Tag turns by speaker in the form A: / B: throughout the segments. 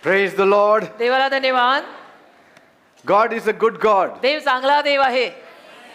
A: Praise the Lord.
B: देवाला धन्यवाद.
A: God is a good God.
B: देव चांगला देव आहे.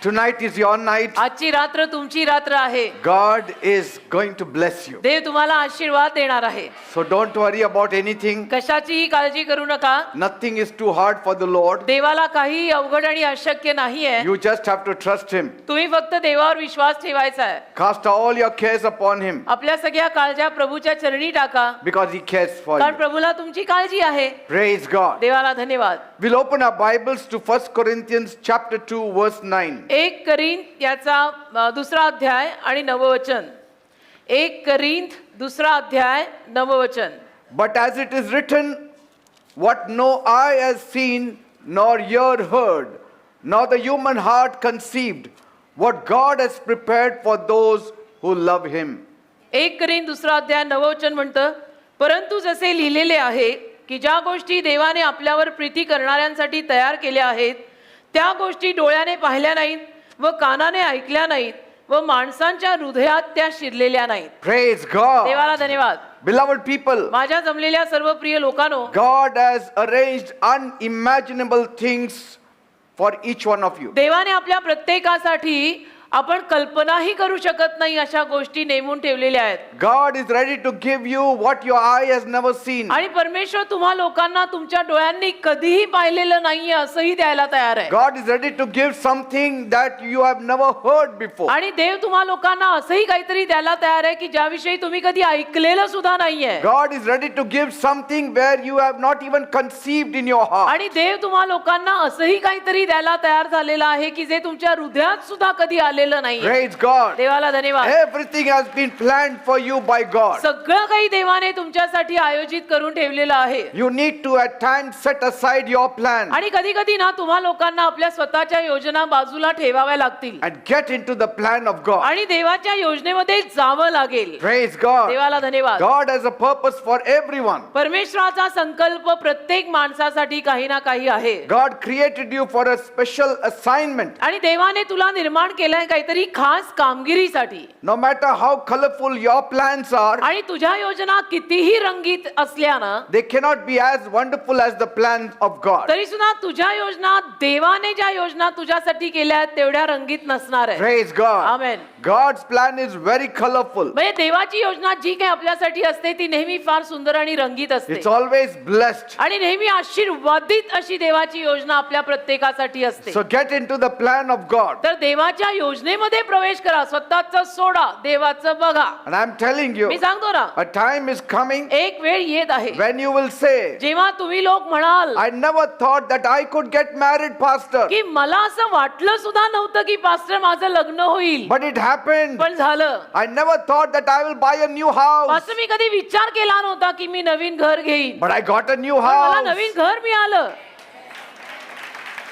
A: Tonight is your night.
B: आजची रात्र तुमची रात्र आहे.
A: God is going to bless you.
B: देव तुम्हाला आशीर्वाद देणार आहे.
A: So don't worry about anything.
B: कशाचीही काळजी करू नका.
A: Nothing is too hard for the Lord.
B: देवाला काही अवघड आणि अशक्य नाहीये.
A: You just have to trust Him.
B: तुम्ही फक्त देवावर विश्वास ठेवायचा आहे.
A: Cast all your cares upon Him
B: आपल्या सगळ्या काळजा प्रभूच्या चरणी टाका.
A: because He cares for
B: कारण
A: you.
B: प्रभूला तुमची काळजी आहे.
A: Praise God.
B: देवाला धन्यवाद.
A: We'll open our Bibles to 1 Corinthians chapter 2 verse 9.
B: 1 Corinth याचा दुसरा अध्याय आणि नववचन. 1 करिंथ दुसरा अध्याय नववचन.
A: But as it is written, what no eye has seen, nor ear heard, nor the human heart conceived, what God has prepared for those who love Him.
B: 1 Corinth दुसरा अध्याय नववचन म्हणतं, परंतु जसे लिहिलेले आहे की ज्या गोष्टी देवाने आपल्यावर प्रीती करणाऱ्यांसाठी तयार केल्या आहेत त्या गोष्टी डोळ्याने पाहिल्या नाहीत व कानाने ऐकल्या नाहीत व माणसांच्या हृदयात त्या शिरलेल्या नाहीत.
A: Praise God.
B: देवाला धन्यवाद.
A: Beloved people,
B: माझ्या जमलेल्या सर्व प्रिय लोकांनो,
A: God has arranged unimaginable things for each one of you.
B: देवाने आपल्या प्रत्येकासाठी आपण कल्पनाही करू शकत नाही अशा गोष्टी नेमून ठेवलेल्या आहेत.
A: God is ready to give you what your eye has never seen.
B: आणि परमेश्वर तुम्हा लोकांना तुमच्या डोळ्यांनी कधीही पाहिलेलं नाहीये असंही द्यायला तयार आहे.
A: God is ready to give something that you have never heard before.
B: आणि देव तुम्हा लोकांना असंही काहीतरी द्यायला तयार आहे की ज्याविषयी तुम्ही कधी ऐकलेलं सुद्धा नाहीये.
A: God is ready to give something where you have not even conceived in your heart.
B: आणि देव तुम्हा लोकांना असंही काहीतरी द्यायला तयार झालेलं आहे की जे तुमच्या हृदयात सुद्धा कधी आलेलं नाही.
A: Praise God.
B: देवाला धन्यवाद.
A: Everything has been planned for you by God.
B: सगळं काही देवाने तुमच्यासाठी आयोजित करून ठेवलेलं आहे.
A: You need to at times set aside your plan
B: आणि कधी कधी ना तुम्हा लोकांना आपल्या स्वतःच्या योजना बाजूला ठेवाव्या लागतील
A: and get into the plan of God.
B: आणि देवाच्या योजनेमध्ये जावं लागेल.
A: Praise God.
B: देवाला धन्यवाद.
A: God has a purpose for everyone.
B: परमेश्वराचा संकल्प प्रत्येक माणसासाठी काही ना काही आहे.
A: God created you for a special assignment.
B: आणि देवाने तुला निर्माण केलंय काहीतरी खास कामगिरीसाठी.
A: No matter how colorful your plans are,
B: आणि तुझ्या योजना कितीही रंगीत असल्यानं
A: they cannot be as wonderful as the plans of God.
B: तरी सुद्धा तुझ्या योजना देवाने ज्या योजना तुझ्यासाठी केल्या आहेत तेवढ्या रंगीत नसणार आहे.
A: Praise God.
B: Amen.
A: God's plan is very colorful.
B: म्हणजे देवाची योजना जी काही आपल्यासाठी असते ती नेहमी फार सुंदर आणि रंगीत असते.
A: It's always blessed.
B: आणि नेहमी आशीर्वादित अशी देवाची योजना आपल्या प्रत्येकासाठी असते.
A: So get into the plan of God.
B: तर देवाच्या योजनेमध्ये प्रवेश करा. स्वतःचं सोडा, देवाचं बघा.
A: And I'm telling you,
B: मी सांगतो ना,
A: a time is coming
B: एक वेळ येत आहे
A: when you will say,
B: जेव्हा तुम्ही लोक म्हणाल
A: I never thought that I could get married, Pastor.
B: की मला असं वाटलं सुद्धा नव्हतं की पास्टर माझं लग्न होईल,
A: But it happened.
B: पण झालं.
A: I never thought that I will buy a new house.
B: Pastor मी कधी विचार केला नव्हता की मी नवीन घर घेईन,
A: But I got a new
B: पण मला
A: house.
B: नवीन घर मिळालं.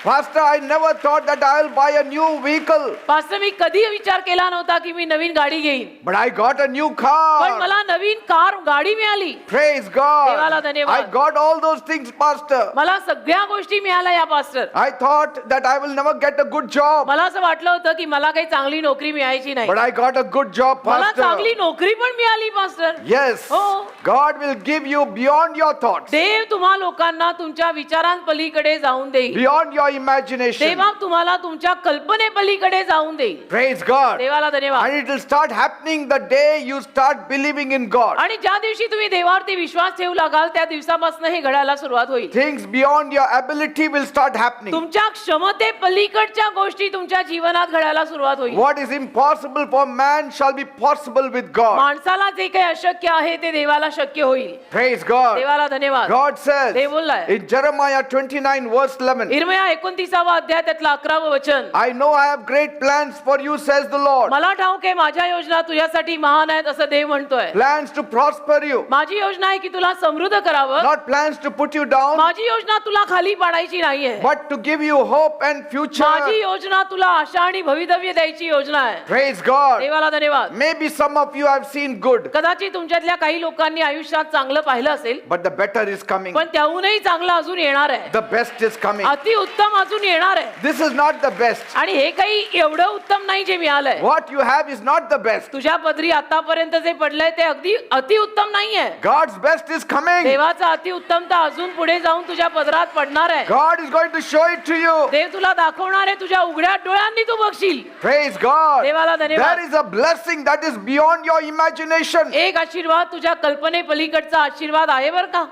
A: Pastor, I never thought that I will buy a new vehicle.
B: Pastor मी कधी विचार केला नव्हता की मी नवीन गाडी घेईन,
A: But I got a new
B: पण
A: car.
B: मला नवीन कार गाडी मिळाली.
A: Praise
B: देवाला
A: God.
B: धन्यवाद.
A: I got all those things, Pastor.
B: मला सगळ्या गोष्टी मिळाल्या या pastor.
A: I thought that I will never get a good job.
B: मला असं वाटलं होतं की मला काही चांगली नोकरी मिळायची नाही,
A: But I got a good job,
B: मला चांगली
A: Pastor.
B: नोकरी पण मिळाली pastor.
A: Yes.
B: Oh.
A: God will give you beyond your thoughts,
B: देव तुम्हा लोकांना तुमच्या विचारांपलीकडे जाऊन देईल.
A: beyond your imagination.
B: देव तुम्हाला तुमच्या कल्पनेपलीकडे जाऊन देईल.
A: Praise God.
B: देवाला धन्यवाद.
A: And it will start happening the day you start believing in God.
B: आणि ज्या दिवशी तुम्ही देवावरती विश्वास ठेवू लागाल त्या दिवसापासून हे घडायला सुरुवात होईल.
A: Things beyond your ability will start happening.
B: तुमच्या क्षमते पलीकडच्या गोष्टी तुमच्या जीवनात घडायला सुरुवात होईल.
A: What is impossible for man shall be possible with God.
B: माणसाला जे काही अशक्य आहे ते देवाला शक्य होईल.
A: Praise God.
B: देवाला धन्यवाद.
A: God says
B: Dev बोललाय
A: in Jeremiah 29 verse 11,
B: इर्मया 29वा अध्याय त्यातलं 11वं वचन,
A: I know I have great plans for you, says the Lord.
B: मला ठाऊक आहे माझ्या योजना तुझ्यासाठी महान आहेत असं देव म्हणतोय.
A: Plans to prosper you,
B: माझी योजना आहे की तुला समृद्ध करावं.
A: not plans to put you down,
B: माझी योजना तुला खाली पाडायची नाहीये.
A: but to give you hope and
B: माझी
A: future.
B: योजना तुला आशा आणि भवितव्य द्यायची योजना आहे.
A: Praise God.
B: देवाला धन्यवाद.
A: Maybe some of you have seen good,
B: कदाचित तुमच्यातल्या काही लोकांनी आयुष्यात चांगलं पाहिलं असेल,
A: but the better is coming.
B: पण त्याहूनही चांगलं अजून येणार आहे.
A: The best is coming.
B: अति उत्तम अजून येणार आहे
A: This is not the best.
B: आणि हे काही एवढं उत्तम नाही जे मिळालंय.
A: What you have is not the best.
B: तुझ्या पदरी आतापर्यंत जे पडलंय ते अगदी अतिउत्तम नाहीये.
A: God's best is coming.
B: देवाचा अतिउत्तमता अजून पुढे जाऊन तुझ्या पदरात पडणार आहे.
A: God is going to show it to you.
B: देव तुला दाखवणार आहे, तुझ्या उघड्या डोळ्यांनी तू बघशील.
A: Praise God.
B: देवाला धन्यवाद.
A: There is a blessing that is beyond your imagination.
B: एक आशीर्वाद तुझ्या कल्पने पलीकडचा आशीर्वाद आहे बरं का.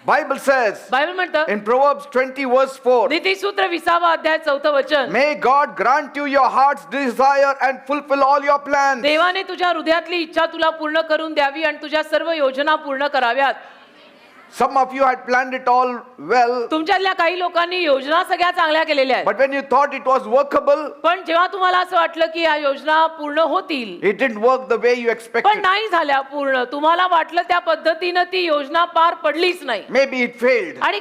A: Bible says
B: बायबल म्हणतं
A: in Proverbs 20 verse 4,
B: नीतिसूत्र 20 अध्याय 4 वचन,
A: may God grant you your heart's desire and fulfill all your plans.
B: देवाने तुझ्या हृदयातली इच्छा तुला पूर्ण करून द्यावी आणि तुझ्या सर्व योजना पूर्ण कराव्यात.
A: Some of you had planned it all well,
B: तुमच्यातल्या काही लोकांनी योजना सगळ्या चांगल्या केलेल्या आहेत.
A: but when you thought it was workable,
B: पण जेव्हा तुम्हाला असं वाटलं की या योजना पूर्ण होतील,
A: it didn't work the way you
B: पण
A: expected.
B: नाही झाल्या पूर्ण, तुम्हाला वाटलं त्या पद्धतीनं ती योजना पार पडलीच नाही
A: Maybe it failed.
B: आणि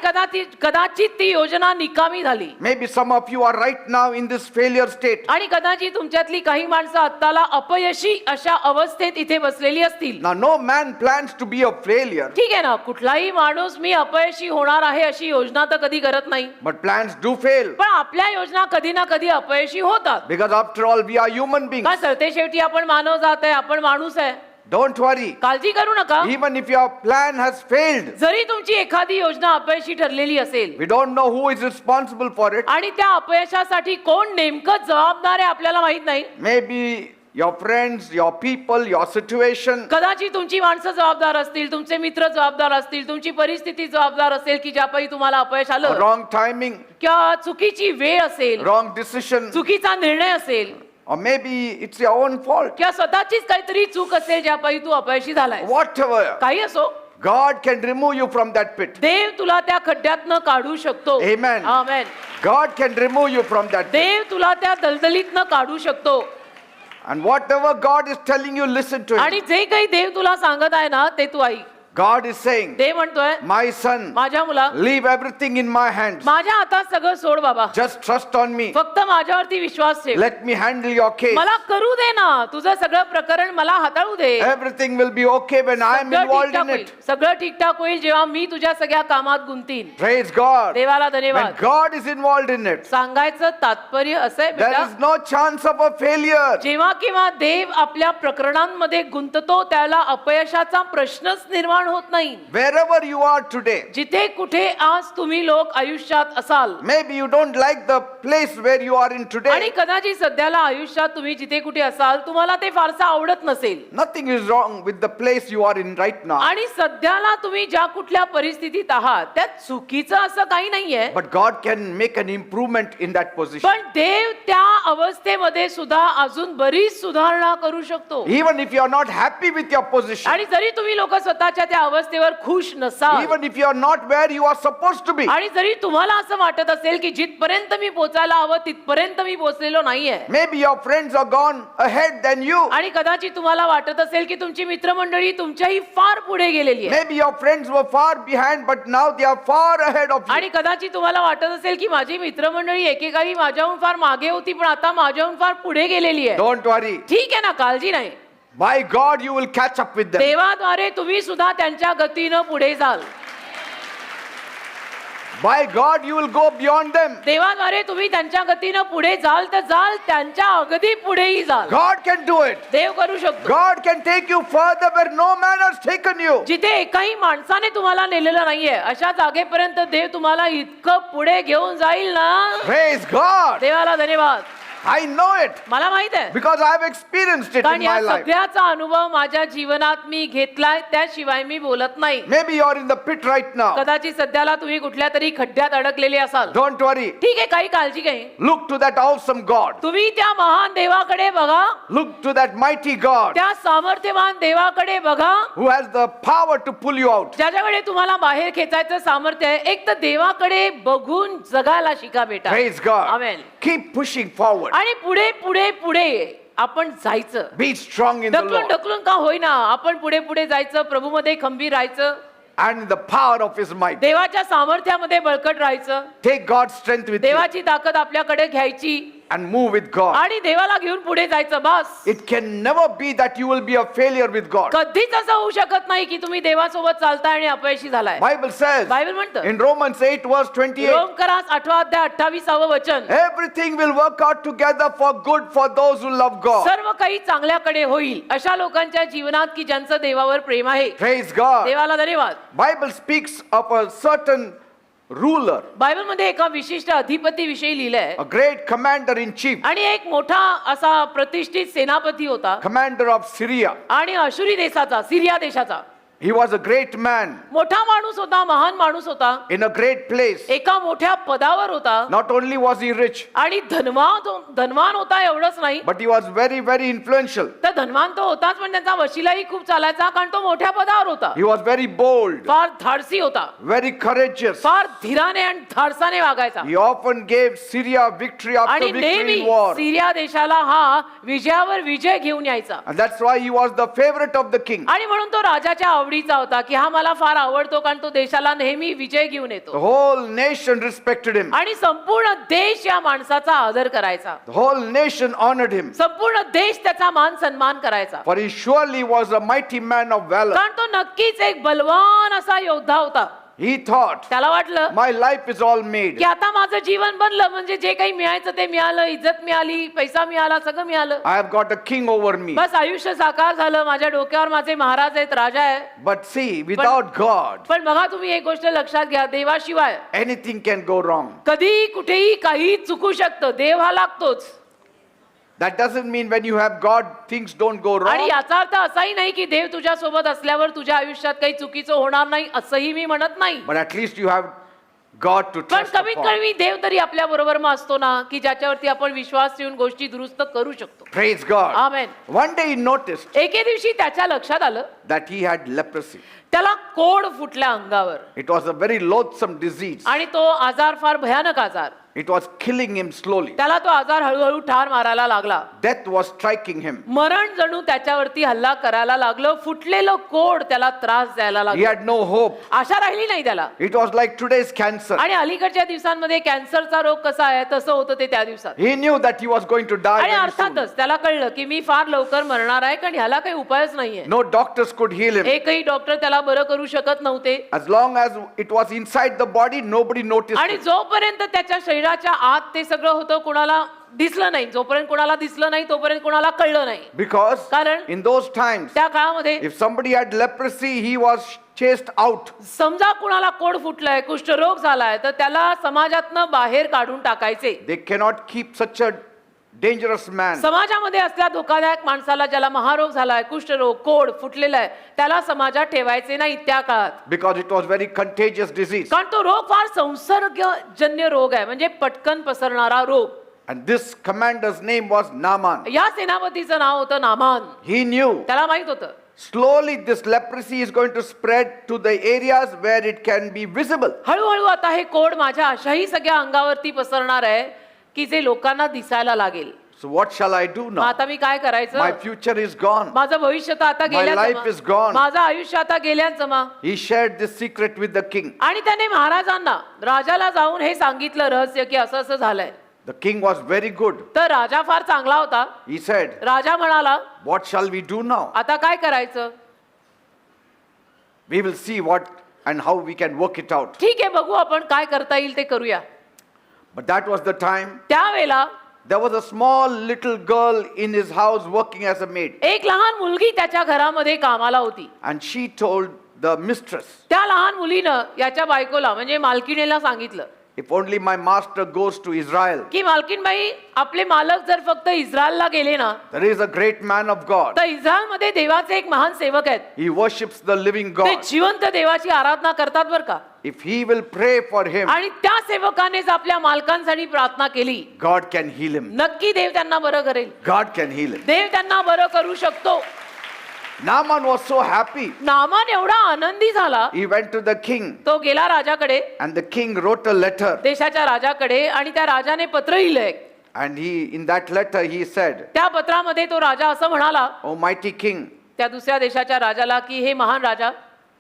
B: कदाचित ती योजना निकामी झाली.
A: Maybe some of you are right now in this failure state.
B: आणि कदाचित तुमच्यातली काही माणसं आत्ताला अपयशी अशा अवस्थेत इथे बसलेली असतील.
A: Now no man plans to be a failure,
B: ठीक आहे ना, कुठलाही माणूस मी अपयशी होणार आहे अशी योजना तर कधी करत नाही.
A: but plans do fail.
B: पण आपल्या योजना कधी ना कधी अपयशी होतात.
A: Because after all, we are human beings.
B: का सरते शेवटी आपण मानव जात आहे, आपण माणूस आहे.
A: Don't worry.
B: काळजी करू नका.
A: Even if your plan has failed,
B: जरी तुमची एखादी योजना अपयशी ठरलेली असेल
A: we don't know who is responsible for it.
B: आणि त्या अपयशासाठी कोण नेमकं जबाबदार आहे आपल्याला माहित नाही.
A: Maybe your friends, your people, your situation.
B: कदाचित तुमची माणसं जबाबदार असतील, तुमचे मित्र जबाबदार असतील, तुमची परिस्थिती जबाबदार असेल की ज्यापायी तुम्हाला अपयश
A: A
B: आलं,
A: wrong timing,
B: किंवा चुकीची वेळ असेल,
A: wrong decision,
B: चुकीचा निर्णय असेल,
A: or maybe it's your own fault.
B: किंवा स्वतःचीच काहीतरी चूक असेल ज्यापायी तू अपयशी झालाय.
A: Whatever,
B: काही असो,
A: God can remove you from that pit.
B: देव तुला त्या खड्ड्यातनं काढू शकतो.
A: Amen.
B: Amen.
A: God can remove you from that pit.
B: देव तुला त्या दलदलीतनं काढू शकतो.
A: And whatever God is telling you, listen to
B: आणि
A: Him.
B: जे काही देव तुला सांगत आहे ना ते तू ऐक.
A: God is saying,
B: देव म्हणतोय,
A: my son,
B: माझ्या मुला,
A: leave everything in my hands.
B: माझ्या हातात सगळं सोड बाबा,
A: Just trust on me.
B: फक्त माझ्यावरती विश्वास ठेव.
A: Let me handle your case.
B: मला करू दे ना, तुझं सगळं प्रकरण मला हाताळू दे.
A: Everything will be okay when I am
B: सगळं
A: involved
B: ठीकठाक
A: in
B: होईल.
A: it.
B: सगळं ठीकठाक होईल जेव्हा मी तुझ्या सगळ्या कामात गुंतीन.
A: Praise God.
B: देवाला
A: When
B: धन्यवाद.
A: God is involved in it,
B: सांगायचं तात्पर्य असं आहे
A: there
B: बेटा,
A: is no chance of a failure.
B: जेव्हा केव्हा देव आपल्या प्रकरणांमध्ये गुंततो त्याला अपयशाचा प्रश्नच निर्माण होत नाही.
A: Wherever you are today,
B: जिथे कुठे आज तुम्ही लोक आयुष्यात असाल,
A: maybe you don't like the place where you are in
B: आणि
A: today.
B: कदाचित सध्याला आयुष्यात तुम्ही जिथे कुठे असाल तुम्हाला ते फारसं आवडत नसेल,
A: Nothing is wrong with the place you are in right now.
B: आणि सध्याला तुम्ही ज्या कुठल्या परिस्थितीत आहात त्यात चुकीचं असं काही नाहीये.
A: But God can make an improvement in that position.
B: पण देव त्या अवस्थेमध्ये सुद्धा अजून बरीच सुधारणा करू शकतो.
A: Even if you are not happy with your position,
B: आणि जरी तुम्ही लोक स्वतःच्या त्या अवस्थेवर खुश नसाल,
A: even if you are not where you are supposed to be,
B: आणि जरी तुम्हाला असं वाटत असेल की जिथपर्यंत मी पोचायला हवं तिथपर्यंत मी पोचलेलो नाहीये,
A: maybe your friends are gone ahead than you.
B: आणि कदाचित तुम्हाला वाटत असेल की तुमची मित्रमंडळी तुमच्याही फार पुढे गेलेली आहे,
A: Maybe your friends were far behind, but now they are far ahead of you.
B: आणि कदाचित तुम्हाला वाटत असेल की माझी मित्रमंडळी एकेकाळी माझ्याहून फार मागे होती पण आता माझ्याहून फार पुढे गेलेली आहे.
A: Don't worry.
B: ठीक आहे ना, काळजी नाही.
A: By God, you will catch up with them.
B: देवाद्वारे तुम्ही सुद्धा त्यांच्या गतीनं पुढे जाल.
A: By God, you will go beyond them.
B: देवाद्वारे तुम्ही त्यांच्या गतीनं पुढे जाल तर जाल, त्यांच्या अगदी पुढेही जाल.
A: God can do it.
B: देव करू शकतो.
A: God can take you further where no man has taken you.
B: जिथे एकाही माणसाने तुम्हाला नेलेलं नाहीये अशा जागेपर्यंत देव तुम्हाला इतकं पुढे घेऊन जाईल ना.
A: Praise God.
B: देवाला धन्यवाद.
A: I know it
B: मला माहित आहे,
A: because I have experienced it
B: कारण
A: in
B: या
A: my life.
B: सगळ्याचा अनुभव माझ्या जीवनात मी घेतलाय, त्याशिवाय मी बोलत नाही.
A: Maybe you are in the pit right now.
B: कदाचित सध्याला तुम्ही कुठल्या तरी खड्ड्यात अडकलेले असाल.
A: Don't worry.
B: ठीक आहे, काही काळजी घ्या.
A: Look to that awesome God.
B: तुम्ही त्या महान देवाकडे बघा,
A: Look to that mighty God
B: त्या सामर्थ्यवान देवाकडे बघा,
A: who has the power to pull you out.
B: ज्याच्याकडे तुम्हाला बाहेर खेचायचं सामर्थ्य आहे. एक तर देवाकडे बघून जगायला शिका बेटा.
A: Praise God.
B: आमेन.
A: Keep pushing forward.
B: आणि पुढे पुढे पुढे आपण जायचं.
A: Be strong in the
B: ढकलून
A: Lord
B: ढकलून का होईना आपण पुढे पुढे जायचं, प्रभूमध्ये खंबीर राहायचं,
A: and in the power of His might.
B: देवाच्या सामर्थ्यामध्ये बळकट राहायचं,
A: Take God's strength with you.
B: देवाची ताकद आपल्याकडे घ्यायची.
A: and move with God.
B: आणि देवाला घेऊन पुढे जायचं बस.
A: It can never be that you will be a failure with God.
B: कधीच असं होऊ शकत नाही की तुम्ही देवासोबत चालताय आणि अपयशी झालाय.
A: Bible says
B: बायबल म्हणतं
A: in Romans 8 verse 28,
B: रोमकरास 8 अध्याय 28 वचन,
A: everything will work out together for good for those who love God.
B: सर्व काही चांगल्याकडे होईल अशा लोकांच्या जीवनात की ज्यांचं देवावर प्रेम आहे.
A: Praise God.
B: देवाला धन्यवाद.
A: Bible speaks of a certain ruler,
B: Bible मध्ये एका विशिष्ट अधिपती विषयी लिहिलंय
A: a great commander in chief,
B: आणि एक मोठा असा प्रतिष्ठित सेनापती होता
A: commander of Syria.
B: आणि अशुरी देशाचा, सिरिया देशाचा
A: He was a great man
B: मोठा माणूस होता, महान माणूस होता,
A: in a great place.
B: एका मोठ्या पदावर होता
A: Not only was he rich,
B: आणि धनवान होता एवढंच नाही
A: but he was very, very influential.
B: तर धनवान तो होताच पण त्याचा वशिलाही खूप चालायचा कारण तो मोठ्या पदावर होता.
A: He was very bold,
B: फार धाडसी होता,
A: very courageous.
B: फार धीराने आणि धाडसाने वागायचा
A: He often gave Syria victory after
B: आणि
A: victory
B: नेहमी
A: in war.
B: सिरिया देशाला हा विजयावर विजय घेऊन यायचा
A: And that's why he was the favorite of the king.
B: आणि म्हणून तो राजाच्या आवडीचा होता की हा मला फार आवडतो कारण तो देशाला नेहमी विजय घेऊन
A: The
B: येतो
A: whole nation respected him.
B: आणि संपूर्ण देश या माणसाचा आदर करायचा,
A: The whole nation honored him.
B: संपूर्ण देश त्याचा मान सन्मान करायचा
A: For he surely was a mighty man of valor.
B: कारण तो नक्कीच एक बलवान असा योद्धा होता.
A: He thought,
B: त्याला वाटलं
A: my life is all made.
B: की आता माझं जीवन बनलं म्हणजे जे काही मिळायचं ते मिळालं, इज्जत मिळाली, पैसा मिळाला, सगळं मिळालं,
A: I have got a king over me.
B: बस आयुष्य साकार झालं, माझ्या डोक्यावर माझे महाराज आहेत, राजा आहे.
A: But see, without God,
B: पण बघा तुम्ही एक गोष्ट लक्षात घ्या, देवाशिवाय
A: anything can go wrong.
B: कधी कुठेही काही चुकू शकतं. देव हा लागतोच
A: That doesn't mean when you have God, things don't go
B: आणि
A: wrong.
B: याचा अर्थ असाही नाही की देव तुझ्या सोबत असल्यावर तुझ्या आयुष्यात काही चुकीचं होणार नाही असंही मी म्हणत नाही.
A: But at least you have God to
B: पण
A: trust
B: कमीत
A: upon.
B: कमी देव तरी आपल्या बरोबर मग असतो ना की ज्याच्यावरती आपण विश्वास ठेवून गोष्टी दुरुस्त करू शकतो.
A: Praise God.
B: Amen.
A: One day he noticed
B: एके दिवशी त्याच्या लक्षात आलं
A: that he had leprosy.
B: त्याला कोड फुटल्या अंगावर
A: It was a very loathsome disease.
B: आणि तो आजार फार भयानक आजार.
A: It was killing him slowly.
B: त्याला तो आजार हळूहळू ठार मारायला लागला.
A: Death was striking him.
B: मरण जणू त्याच्यावरती हल्ला करायला लागलं. फुटलेलं कोड त्याला त्रास द्यायला
A: He
B: लागलं.
A: had no hope.
B: आशा राहिली नाही त्याला.
A: It was like today's cancer.
B: आणि अलीकडच्या दिवसांमध्ये कॅन्सरचा रोग कसा आहे तसं होतं ते त्या दिवसात.
A: He knew that he was going to die
B: आणि
A: very soon.
B: अर्थातच त्याला कळलं की मी फार लवकर मरणार आहे कारण ह्याला काही उपायच नाहीये.
A: No doctors could heal him.
B: एकही डॉक्टर त्याला बरं करू शकत नव्हते.
A: As long as it was inside the body, nobody noticed
B: आणि
A: it.
B: जोपर्यंत त्याच्या शरीराच्या आत ते सगळं होतं कोणाला दिसलं नाही, जोपर्यंत कोणाला दिसलं नाही तोपर्यंत कोणाला कळलं नाही.
A: Because
B: कारण
A: in those times,
B: त्या काळामध्ये
A: if somebody had leprosy, he was chased out.
B: समजा कुणाला कोड फुटलाय, कुष्ठरोग झालाय तर त्याला समाजातनं बाहेर काढून टाकायचे.
A: They cannot keep such a dangerous man.
B: समाजामध्ये असल्या धोकादायक माणसाला ज्याला महारोग झालाय, कुष्ठरोग, कोड फुटलेला आहे त्याला समाजात ठेवायचे नाही त्या काळात.
A: Because it was very contagious disease.
B: कारण तो रोग फार संसर्गजन्य रोग आहे म्हणजे पटकन पसरणारा रोग.
A: And this commander's name was Naaman.
B: या सेनापतीचं नाव होतं नामान.
A: He knew
B: त्याला माहित होतं
A: slowly this leprosy is going to spread to the areas where it can be visible.
B: हळूहळू आता हे कोड माझ्या अशाही सगळ्या अंगावरती पसरणार आहे की जे लोकांना दिसायला लागेल.
A: So what shall I do
B: मग
A: now?
B: आता मी काय करायचं?
A: My future is gone.
B: माझं भविष्य तर आता
A: life is gone.
B: माझं आयुष्य आता गेल्याच जमा.
A: He shared this secret with the king.
B: आणि त्याने महाराजांना राजाला जाऊन हे सांगितलं रहस्य की असं असं झालंय.
A: The king was very good.
B: तर राजा फार चांगला होता.
A: He said,
B: राजा म्हणाला
A: what shall we do now?
B: आता काय करायचं?
A: We will see what and how we can work it out.
B: ठीक आहे बघू आपण काय करता येईल ते करूया.
A: But that was the time.
B: त्यावेळेला
A: There was a small little girl in his house working as a maid.
B: एक लहान मुलगी त्याच्या घरामध्ये कामाला होती.
A: And she told the mistress,
B: त्या लहान मुलीनं याच्या बायकोला म्हणजे मालकिणीला सांगितलं
A: if only my master goes to Israel,
B: की मालकीनबाई आपले मालक जर फक्त इस्रायलला गेले ना
A: there is a great man of God.
B: तर इस्रायलमध्ये देवाचे एक महान सेवक आहेत.
A: He worships the living
B: ते
A: God.
B: जिवंत देवाची आराधना करतात बरं का.
A: If he will pray for him,
B: आणि त्या सेवकानेच आपल्या मालकांसाठी प्रार्थना केली
A: God can heal him.
B: नक्की देव त्यांना बरं करेल.
A: God can heal him.
B: देव त्यांना बरं करू शकतो.
A: Naaman was so happy.
B: Naaman एवढा आनंदी झाला.
A: He went to the king
B: तो गेला राजाकडे,
A: and the king wrote a letter.
B: देशाच्या राजाकडे आणि त्या राजाने पत्र लिहिलंय.
A: And in that letter he said,
B: त्या पत्रामध्ये तो राजा असं म्हणाला
A: O mighty king,
B: त्या दुसऱ्या देशाच्या राजाला की हे महान राजा,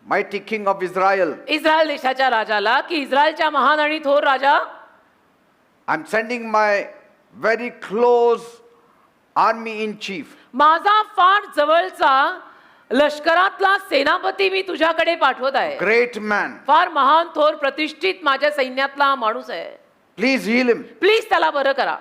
A: mighty king of Israel,
B: Israel देशाच्या राजाला की इस्रायलच्या महान आणि थोर राजा,
A: I'm sending my very close army in chief.
B: माझा फार जवळचा लष्करातला सेनापती मी तुझ्याकडे पाठवत आहे.
A: Great man.
B: फार महान थोर प्रतिष्ठित माझ्या सैन्यातला माणूस आहे.
A: Please heal him.
B: प्लीज त्याला बरं करा.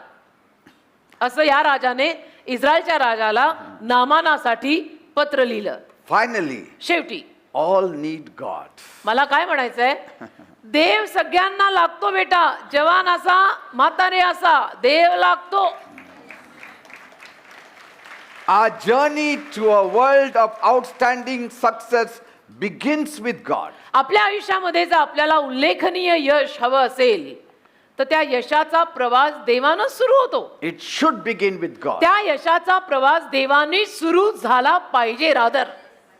B: असं या राजाने इस्रायलच्या राजाला नामानासाठी पत्र लिहिलं.
A: Finally,
B: शेवटी
A: all need God.
B: मला काय म्हणायचंय, देव सगळ्यांना लागतो बेटा. जवान असा म्हातारे असा देव लागतो.
A: Our journey to a world of outstanding success begins with God.
B: आपल्या आयुष्यामध्ये जर आपल्याला उल्लेखनीय यश हवं असेल तर त्या यशाचा प्रवास देवानं सुरू होतो.
A: It should begin with God.
B: त्या यशाचा प्रवास देवाने सुरू झाला पाहिजे. Rather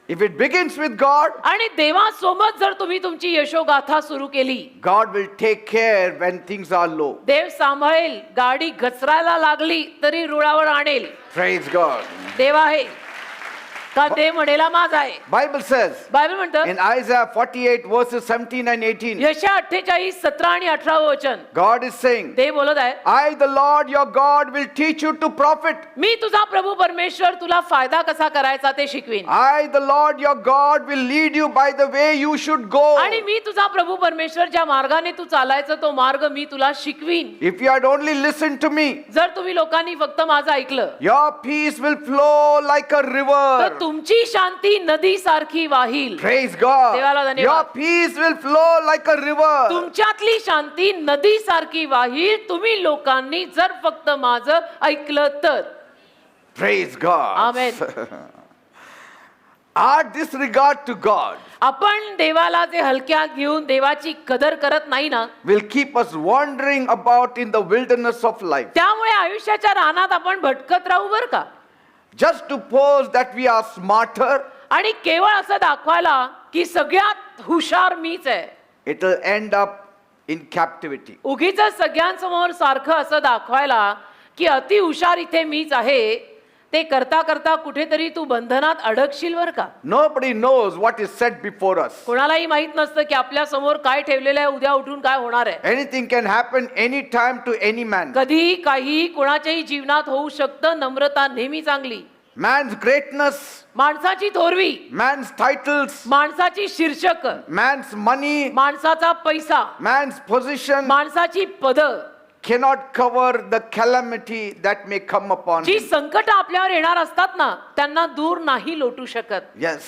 A: If it begins with God,
B: आणि देवासोबत जर तुम्ही तुमची यशोगाथा सुरू केली,
A: God will take care when things are low.
B: देव सांभाळेल. गाडी घसरायला लागली तरी रुळावर आणेल.
A: Praise God.
B: देव आहे का देव म्हणेला माझा आहे.
A: Bible says
B: बायबल म्हणतं
A: in Isaiah 48 verses 17 and 18,
B: यशा 48 17 आणि 18 वचन
A: God is saying,
B: देव बोलत आहे,
A: I the Lord your God will teach you to profit.
B: मी तुझा प्रभू परमेश्वर तुला फायदा कसा करायचा ते शिकवीन.
A: I the Lord your God will lead you by the way you should go.
B: आणि मी तुझा प्रभू परमेश्वर ज्या मार्गाने तू चालायचं तो मार्ग मी तुला शिकवीन.
A: If you had only listened to me,
B: जर तुम्ही लोकांनी फक्त माझं ऐकलं
A: your peace will flow like a
B: तर
A: river.
B: तुमची शांती नदी सारखी वाहील.
A: Praise God.
B: देवाला धन्यवाद.
A: Your peace will flow like a river.
B: तुमच्यातली शांती नदी सारखी वाहील तुम्ही लोकांनी जर फक्त माझं ऐकलं तर.
A: Praise God.
B: Amen.
A: Our disregard to God
B: आपण देवाला जे हलक्यात घेऊन देवाची कदर करत नाही ना,
A: will keep us wandering about in the wilderness of life.
B: त्यामुळे आयुष्याच्या रानात आपण भटकत राहू बर का.
A: Just to pose that we are smarter,
B: आणि केवळ असं दाखवायला की सगळ्यात हुशार मीच आहे.
A: it will end up in captivity.
B: उगीच सगळ्यांसमोर सारखं असं दाखवायला की अति हुशार इथे मीच आहे, ते करता करता कुठेतरी तू बंधनात अडकशील बर का.
A: Nobody knows what is set before us.
B: कोणालाही माहित नसतं की आपल्या समोर काय ठेवलेलं आहे, उद्या उठून काय होणार आहे.
A: Anything can happen anytime to any man.
B: कधी काही कोणाच्याही जीवनात होऊ शकतं. नम्रता नेहमी चांगली.
A: Man's greatness,
B: माणसाची थोरवी,
A: man's titles,
B: माणसाची शीर्षक,
A: man's money,
B: माणसाचा पैसा,
A: man's position
B: माणसाची पद,
A: cannot cover the calamity that may come upon
B: G
A: him.
B: संकट आपल्यावर येणार असतात ना त्यांना दूर नाही लोटू शकत.
A: Yes,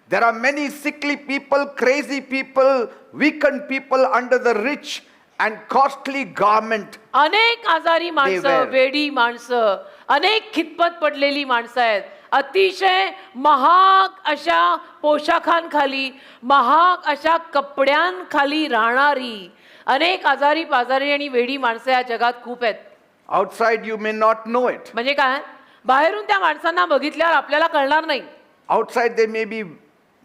A: there are many sickly people, crazy people, weakened people under the rich and costly garment.
B: अनेक आजारी माणसं,
A: wear.
B: वेडी माणसं, अनेक खितपत पडलेली माणसं आहेत. अतिशय महाग अशा पोशाखांखाली, महाग अशा कपड्यांखाली राहणारी अनेक आजारी पाजारी आणि वेडी माणसं या जगात खूप आहेत.
A: Outside you may not know it.
B: म्हणजे काय, बाहेरून त्या माणसांना बघितल्यावर आपल्याला कळणार नाही.
A: Outside they may be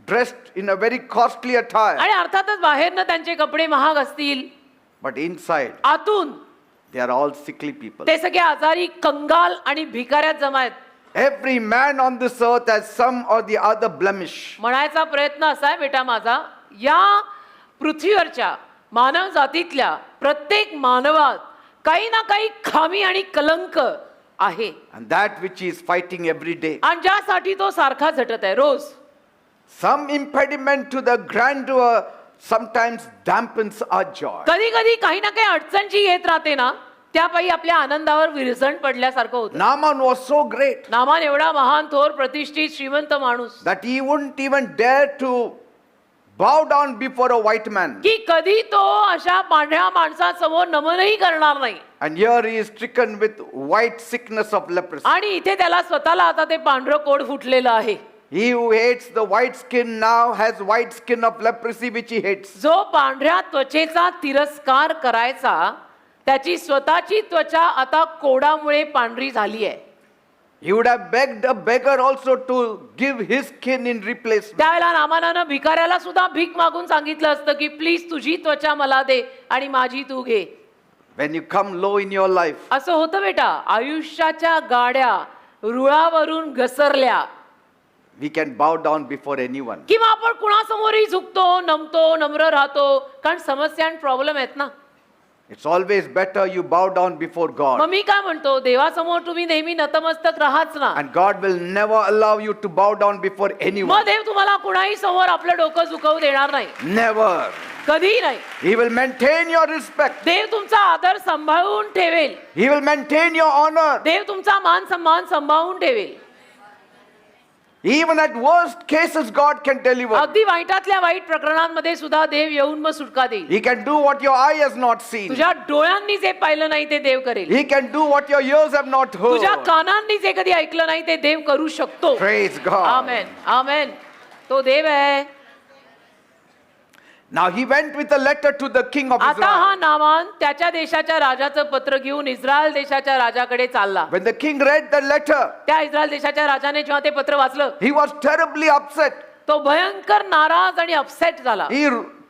A: dressed in a very costly attire,
B: आणि अर्थातच बाहेरनं त्यांचे कपडे महाग असतील,
A: but inside
B: आतून
A: they are all sickly people.
B: ते सगळे आजारी, कंगाल आणि भिकाऱ्यात जमा आहेत.
A: Every man on this earth has some or the other blemish.
B: म्हणायचा प्रयत्न असा आहे बेटा माझा, या पृथ्वीवरच्या मानव जातीतल्या प्रत्येक मानवात काही ना काही खामी आणि कलंक आहे.
A: And that which he is fighting every day.
B: आणि ज्यासाठी तो सारखा झटत आहे रोज.
A: Some impediment to the grandeur sometimes dampens our joy.
B: कधी कधी काही ना काही अडचण जी येत राहते ना त्यापायी आपल्या आनंदावर विरजण पडल्यासारखं होतं.
A: Naaman was so great
B: Naaman एवढा महान थोर प्रतिष्ठित श्रीमंत माणूस
A: that he wouldn't even dare to bow down before a white man.
B: की कधी तो अशा पांढऱ्या माणसासमोर नमनही करणार नाही.
A: And here he is stricken with white sickness of leprosy.
B: आणि इथे त्याला स्वतःला आता ते पांढरं कोड फुटलेलं आहे.
A: He who hates the white skin now has white skin of leprosy which he hates.
B: जो पांढऱ्या त्वचेचा तिरस्कार करायचा त्याची स्वतःची त्वचा आता कोडामुळे पांढरी झाली आहे.
A: He would have begged a beggar also to give his skin in replacement.
B: त्यावेळेला नामानानं भिकाऱ्याला सुद्धा भीक मागून सांगितलं असतं की प्लीज तुझी त्वचा मला दे आणि माझी तू घे.
A: When you come low in your life,
B: असं होतं बेटा. आयुष्याच्या गाड्या रुळावरून घसरल्या
A: we can bow down before anyone.
B: किंवा आपण कुणासमोरही झुकतो, नमतो, नम्र राहतो, कारण समस्या आणि प्रॉब्लेम आहेत ना.
A: It's always better you bow down before
B: मग
A: God.
B: मी काय म्हणतो, देवासमोर तुम्ही नेहमी नतमस्तक राहाच ना.
A: And God will never allow you to bow down before
B: मग
A: anyone.
B: देव तुम्हाला कुणाही समोर आपलं डोकं झुकवू देणार नाही,
A: Never.
B: कधीही नाही.
A: He will maintain your respect.
B: देव तुमचा आदर सांभाळून ठेवेल.
A: He will maintain your honor.
B: देव तुमचा मान सन्मान सांभाळून ठेवेल.
A: Even at worst cases, God can deliver.
B: अगदी वाईटातल्या वाईट प्रकरणांमध्ये सुद्धा देव येऊन मग सुटका देईल.
A: He can do what your eye has not seen.
B: तुझ्या डोळ्यांनी जे पाहिलं नाही ते देव करेल.
A: He can do what your ears have not
B: तुझ्या
A: heard.
B: कानांनी जे कधी ऐकलं नाही ते देव करू शकतो.
A: Praise God.
B: आमेन, आमेन. तो देव आहे.
A: Now he went with a letter to the king of
B: आता हा
A: Israel.
B: नामान त्याच्या देशाच्या राजाचं पत्र घेऊन इस्रायल देशाच्या राजाकडे चालला.
A: When the king read the letter,
B: त्या इस्रायल देशाच्या राजाने जेव्हा ते पत्र वाचलं,
A: he was terribly upset.
B: तो भयंकर नाराज आणि अपसेट झाला.
A: He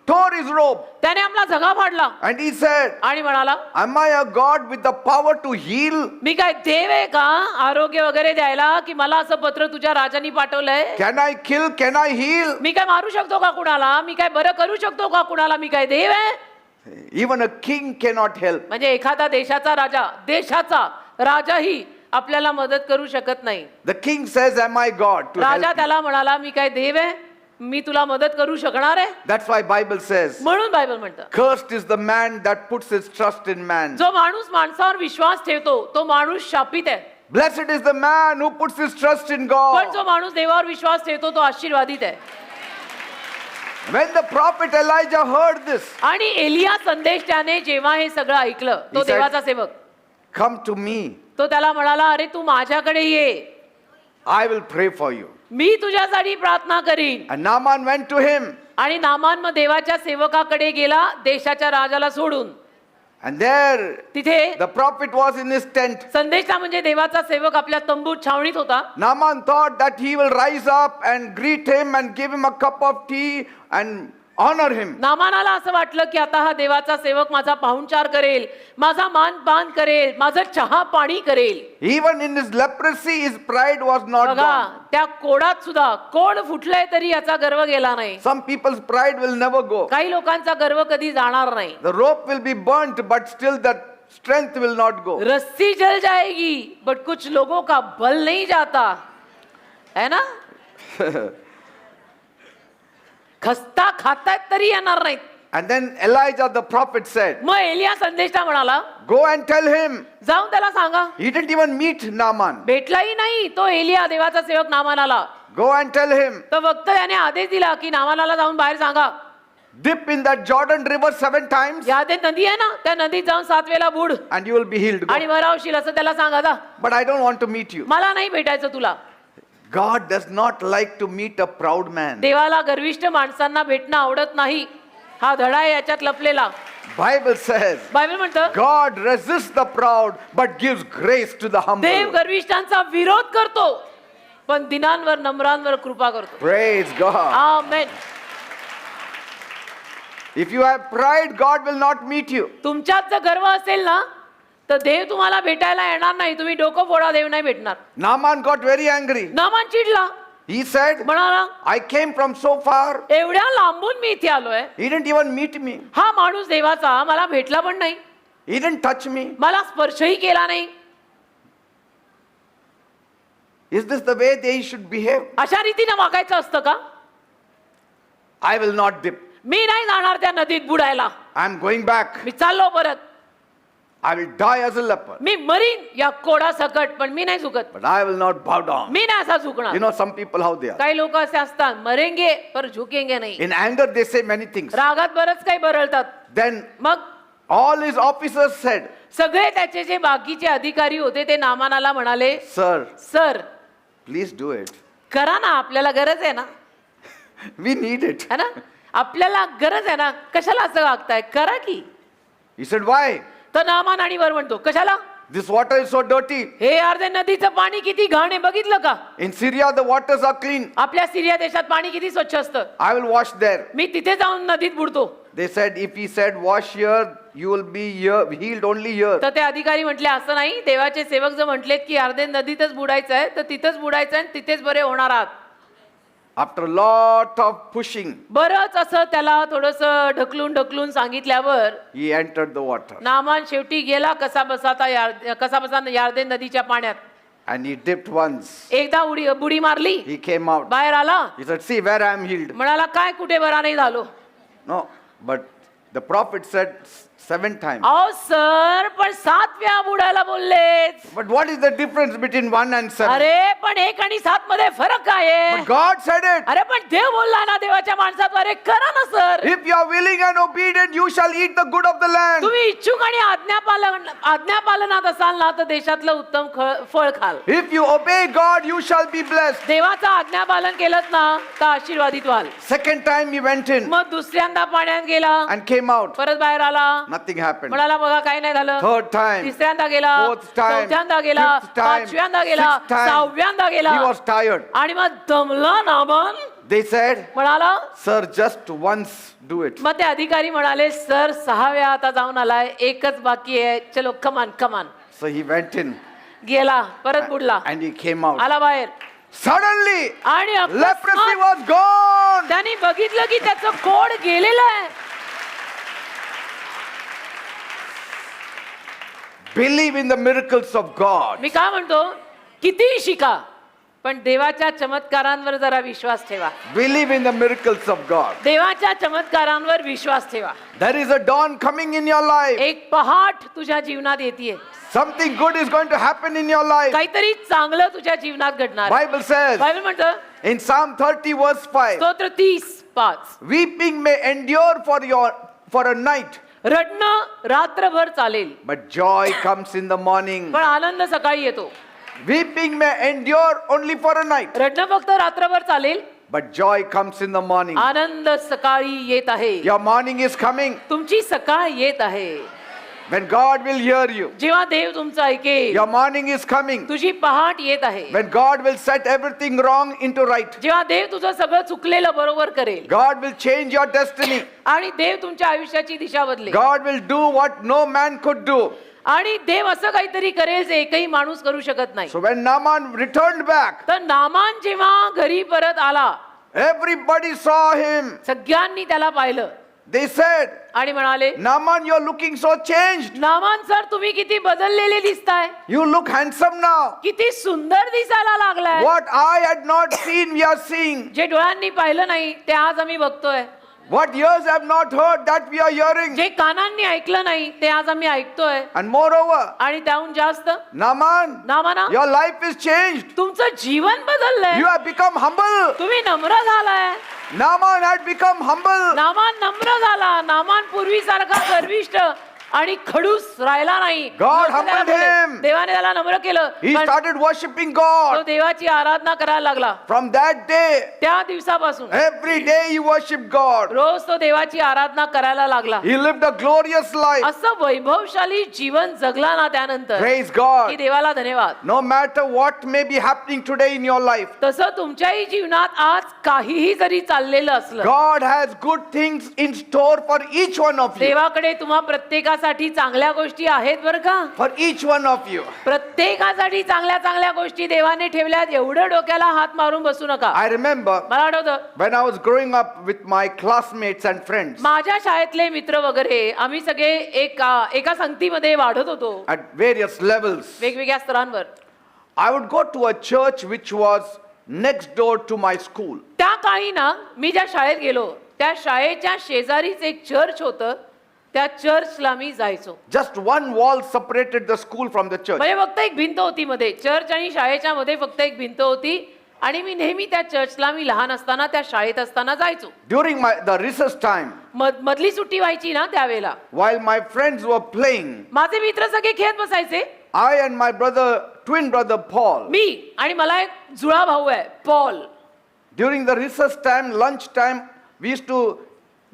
A: tore his robe
B: त्याने आपला झगा फाडला
A: and he said,
B: आणि म्हणाला,
A: Am I a God with the power to heal?
B: मी काय देव आहे का आरोग्य वगैरे द्यायला, की मला असं पत्र तुझ्या Rajani पाठवलंय?
A: Can I kill? Can I heal?
B: मी काय मारू शकतो का कुणाला? मी काय बरं करू शकतो का कुणाला? मी काय देव आहे?
A: Even a king cannot help.
B: म्हणजे एखादा देशाचा राजाही आपल्याला मदत करू शकत नाही.
A: The king says, Am I God to
B: Raja
A: help?
B: त्याला म्हणाला, मी काय देव आहे? मी तुला मदत करू शकणार आहे?
A: That's why Bible says,
B: म्हणून बायबल म्हणतं,
A: Cursed is the man that puts his trust in man.
B: जो माणूस माणसावर विश्वास ठेवतो तो माणूस शापित आहे,
A: Blessed is the man who puts his trust in
B: पण
A: God.
B: जो माणूस देवावर विश्वास ठेवतो तो आशीर्वादित आहे.
A: When the prophet Elijah heard this,
B: आणि एलिया संदेश त्याने जेव्हा हे सगळं ऐकलं, तो
A: He said-
B: देवाचा सेवक,
A: Come to me,
B: तो त्याला म्हणाला, अरे तू माझ्याकडे ये,
A: I will pray for you.
B: मी तुझ्यासाठी प्रार्थना करीन.
A: And Naaman went to him,
B: आणि नामान मग देवाच्या सेवकाकडे गेला, देशाच्या राजाला सोडून.
A: and there
B: तिथे
A: the prophet was in his tent.
B: संदेशला म्हणजे देवाचा सेवक आपल्या तंबूत छावणीत होता.
A: Naaman thought that he will rise up and greet him and give him a cup of tea and honor him.
B: नामानाला असं वाटलं की आता हा देवाचा सेवक माझा पाहुणचार करेल, माझा मान पान करेल, माझं चहा पाणी करेल.
A: Even in his leprosy, his pride was not
B: बघा,
A: gone.
B: त्या कोडात सुद्धा कोड फुटलंय तरी याचा गर्व गेला नाही.
A: Some people's pride will never go.
B: काही लोकांचा गर्व कधी जाणार नाही.
A: The rope will be burnt, but still that strength will not go.
B: रस्सी जल जाएगी बट कुछ लोगों का बल नहीं जाता, है ना? खस्ता खातायत तरी येणार नाहीत.
A: And then Elijah the prophet said,
B: मग एलिया संदेशला म्हणाला,
A: Go and tell him.
B: जाऊन त्याला सांगा.
A: He didn't even meet Naaman.
B: भेटलाही नाही तो एलिया देवाचा सेवक नामानाला.
A: Go and tell him,
B: तर फक्त त्याने आदेश दिला की नामानाला जाऊन बाहेर सांगा,
A: dip in that Jordan river 7 times
B: या ते नदी आहे ना, त्या नदीत जाऊन 7 वेळा बुड
A: and you will be healed. Go.
B: आणि बरावशील असं त्याला सांगा जा.
A: But I don't want to meet you.
B: मला नाही भेटायचं तुला.
A: God does not like to meet a proud man.
B: देवाला गर्विष्ठ माणसांना भेटणं आवडत नाही. हा धडा आहे याच्यात लपलेला.
A: Bible says,
B: बायबल म्हणतं,
A: God resists the proud but gives grace to the
B: देव
A: humble.
B: गर्विष्ठांचा विरोध करतो पण दिनांवर नम्रांवर कृपा करतो.
A: Praise God.
B: Amen.
A: If you have pride, God will not meet you.
B: तुमच्यात जर गर्व असेल ना तर देव तुम्हाला भेटायला येणार नाही. तुम्ही डोकं फोडा, देव नाही भेटणार.
A: Naaman got very angry.
B: Naaman चिडला,
A: He said,
B: म्हणाला,
A: I came from so far.
B: एवढ्या लांबून मी इथे आलोय,
A: He didn't even meet me.
B: हा माणूस देवाचा मला भेटला पण नाही,
A: He didn't touch me.
B: मला स्पर्शही केला नाही.
A: Is this the way they should behave?
B: अशा रीतीने वागायचं असतं का?
A: I will not dip.
B: मी नाही जाणार त्या नदीत बुडायला.
A: I'm going back.
B: मी चाललो परत.
A: I will die as a leper.
B: Me marine या कोडा सकट, पण मी नाही झुकत.
A: But I will not bow down.
B: मी नाही असा
A: You
B: झुकणार.
A: know some people how they are.
B: काही लोक असे असतात, मरेंगे पर झुकेंगे नाही.
A: In anger they say many things.
B: रागात बरंच काही बरळतात.
A: Then
B: मग
A: all his officers said,
B: सगळे त्याचे जे बाकीचे अधिकारी होते ते नामानाला म्हणाले,
A: Sir,
B: sir
A: please do it.
B: करा ना, आपल्याला गरज आहे ना,
A: We need it.
B: है ना, आपल्याला गरज आहे ना, कशाला असं वागताय, करा की.
A: He said, Why?
B: तर नामान आणि वर म्हणतो, कशाला?
A: This water is so dirty.
B: हे अर्धे नदीचं पाणी किती घाण आहे, बघितलं का?
A: In Syria the waters are clean.
B: आपल्या सिरिया देशात पाणी किती स्वच्छ असतं.
A: I will wash there.
B: मी तिथे जाऊन नदीत बुडतो.
A: They said, if he said wash here, you will be here, healed only here.
B: तर ते अधिकारी म्हटले, असं नाही, देवाचे सेवक जर म्हटलेत की अर्धे नदीतच बुडायचं आहे तर तिथंच बुडायचं आहे आणि तिथेच बरे होणार आहात.
A: After a lot of pushing,
B: बरंच असं त्याला थोडस ढकलून ढकलून सांगितल्यावर
A: he entered the water
B: Naaman शेवटी गेला कसा यार्देन नदीच्या पाण्यात.
A: and he dipped once.
B: एकदा बुडी मारली,
A: He came out.
B: बाहेर आला,
A: He said, "See where I am healed."
B: म्हणाला काय कुठे बरा नाही झालो.
A: No, but the prophet said 7 times.
B: अहो सर, पण 7 वेळा बुडायला बोललेच.
A: But what is the difference between 1 and 7?
B: अरे पण 1 आणि 7 मध्ये फरक काय आहे?
A: But God said it.
B: अरे पण देव बोलला ना देवाच्या माणसाद्वारे, करा ना sir.
A: If you are willing and obedient, you shall eat the good of the land.
B: तुम्ही इच्छुक आणि आज्ञापालनात असाल ना तर देशातलं उत्तम फळ खाल.
A: If you obey God, you shall be blessed.
B: देवाचं आज्ञापालन केलंच ना तर आशीर्वादित व्हाल.
A: Second time he went in
B: मग दुसऱ्यांदा पाण्यात गेला,
A: and came out.
B: परत बाहेर आला,
A: Nothing happened.
B: म्हणाला बघा काही नाही झालं.
A: Third time,
B: तिसऱ्यांदा गेला,
A: fourth time,
B: चौथ्यांदा गेला,
A: fifth time,
B: पाचव्यांदा गेला,
A: sixth time.
B: सहाव्यांदा गेला,
A: He was tired.
B: आणि मग दमला नामान.
A: They said,
B: म्हणाला,
A: "Sir, just once do it."
B: मग ते अधिकारी म्हणाले, सर 6 वेळा आता जाऊन आलाय, एकच बाकी आहे, चलो कमान कमान.
A: So he went in
B: गेला, परत बुडला,
A: and he came out.
B: आला बाहेर,
A: Suddenly,
B: आणि
A: leprosy
B: अकस्मात
A: was gone.
B: त्यांनी बघितलं की त्याचं कोड गेलेलं आहे.
A: Believe in the miracles of God.
B: मी काय म्हणतो, कितीही शिका पण देवाच्या चमत्कारांवर जरा विश्वास ठेवा.
A: Believe in the miracles of God.
B: देवाच्या चमत्कारांवर विश्वास ठेवा.
A: There is a dawn coming in your life.
B: एक पहाट तुझ्या जीवनात येते.
A: Something good is going to happen in your life.
B: काहीतरी चांगलं तुझ्या जीवनात घडणार.
A: Bible says
B: बायबल म्हणतं
A: in Psalm 30 verse 5,
B: स्तोत्र 30:5,
A: weeping may endure for a night,
B: रडणं रात्रभर चालेल
A: but joy comes in the morning.
B: पण आनंद सकाळी येतो.
A: Weeping may endure only for a night,
B: रडणं फक्त रात्रभर चालेल,
A: but joy comes in the morning.
B: आनंद सकाळी येत आहे.
A: Your morning is coming
B: तुमची सकाळ येत आहे.
A: when God will hear you.
B: जेव्हा देव तुमचं ऐकेल,
A: Your morning is coming
B: तुझी पहाट येत आहे.
A: when God will set everything wrong into right.
B: जेव्हा देव तुझं सगळं चुकलेलं बरोबर करेल,
A: God will change your destiny.
B: आणि देव तुमच्या आयुष्याची दिशा बदलेल,
A: God will do what no man could do.
B: आणि देव असं काहीतरी करेल जे एकही माणूस करू शकत नाही.
A: So when Naaman returned back,
B: तर नामान जेव्हा घरी परत आला,
A: everybody saw him.
B: सगळ्यांनी त्याला पाहिलं
A: They said,
B: आणि म्हणाले,
A: "Naaman, you're looking so changed.
B: Naaman sir तुम्ही किती बदललेले दिसताय,
A: You look handsome now.
B: किती सुंदर दिसायला लागलाय.
A: What eye had not seen, we are seeing.
B: जे डोळ्यांनी पाहिलं नाही ते आज आम्ही बघतोय.
A: What ears have not heard, that we are hearing.
B: जे कानांनी ऐकलं नाही ते आज आम्ही ऐकतोय.
A: And moreover,
B: आणि त्याहून जास्त
A: Naaman,
B: नामाना
A: your life is changed.
B: तुमचं जीवन बदललंय.
A: You have become humble."
B: तुम्ही नम्र झालाय.
A: Naaman had become humble.
B: Naaman नम्र झाला. नामान पूर्वीसारखा गर्विष्ठ आणि खडूस राहिला नाही.
A: God
B: लोकं त्याला
A: humbled
B: बोलले,
A: him.
B: देवाने त्याला नम्र केलं.
A: He
B: पण
A: started worshiping
B: तो
A: God.
B: देवाची आराधना करायला लागला.
A: From that day,
B: त्या दिवसापासून
A: every day he worshiped God.
B: रोज तो देवाची आराधना करायला लागला.
A: He lived a glorious life.
B: असं वैभवशाली जीवन जगला ना त्यानंतर,
A: Praise
B: की
A: God.
B: देवाला धन्यवाद.
A: No matter what may be happening today in your life,
B: तसं तुमच्याही जीवनात आज काहीही जरी चाललेलं असलं,
A: God has good things in store for each one of you.
B: देवाकडे तुम्हा प्रत्येकासाठी चांगल्या गोष्टी आहेत बरं का.
A: For each one of you.
B: प्रत्येकासाठी चांगल्या चांगल्या गोष्टी देवाने ठेवल्यात. एवढं डोक्याला हात मारून बसू नका.
A: I remember
B: मला आठवतं
A: when I was growing up with my classmates and friends
B: माझ्या शाळेतले मित्र वगैरे आम्ही सगळे एका संगतीमध्ये वाढत होतो,
A: at various levels.
B: वेगवेगळ्या स्तरांवर.
A: I would go to a church which was next door to my school.
B: त्या काळी ना मी ज्या शाळेत गेलो त्या शाळेच्या शेजारीच एक चर्च होतं. त्या चर्चला मी जायचो.
A: Just one wall separated the school from the church.
B: म्हणजे फक्त एक भिंत होती मध्ये, चर्च आणि शाळेच्या मध्ये फक्त एक भिंत होती. आणि मी नेहमी त्या चर्चला मी लहान असताना त्या शाळेत असताना जायचो.
A: During the recess time,
B: मधली सुट्टी व्हायची ना त्यावेळेला
A: while my friends were playing,
B: माझे मित्र सगळे खेळत बसायचे.
A: I and my twin brother Paul,
B: मी आणि मला एक जुळा भाऊ आहे Paul.
A: during the recess time, lunch time, we used to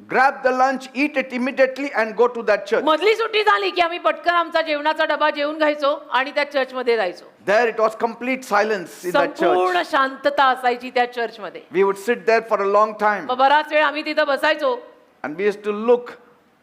A: grab the lunch, eat it immediately and go to that church.
B: मधली सुट्टी झाली की आम्ही पटकन आमचा जेवणाचा डबा जेवून घ्यायचो आणि त्या चर्च मध्ये जायचो.
A: There it was complete silence in that
B: संपूर्ण
A: church.
B: शांतता असायची त्या चर्च मध्ये.
A: We would sit there for a long time
B: मग बराच वेळ आम्ही तिथं बसायचो
A: and we used to look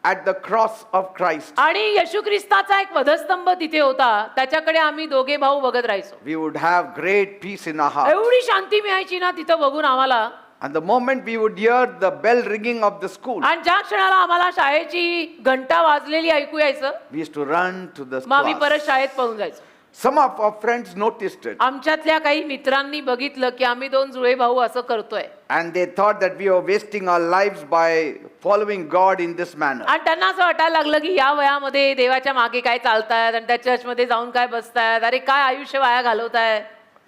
A: at the cross of Christ.
B: आणि येशू ख्रिस्ताचा एक वधस्तंभ तिथे होता, त्याच्याकडे आम्ही दोघे भाऊ बघत राहायचो.
A: We would have great peace in our heart.
B: एवढी शांती मिळायची ना तिथं बघून आम्हाला.
A: And the moment we would hear the bell ringing of the school,
B: आणि ज्या क्षणाला आम्हाला शाळेची घंटा वाजलेली ऐकू यायचं,
A: we used to run to the
B: मग आम्ही
A: class.
B: परत शाळेत पळून जायचो.
A: Some of our friends noticed it,
B: आमच्यातल्या काही मित्रांनी बघितलं की आम्ही दोन जुळे भाऊ असं करतोय,
A: and they thought that we were wasting our lives by following God in this manner.
B: आणि त्यांना असं वाटायला लागलं की या वयामध्ये देवाच्या मागे काय चालतायत आणि त्या चर्चमध्ये जाऊन काय बसतायत, अरे काय आयुष्य वाया घालवताय,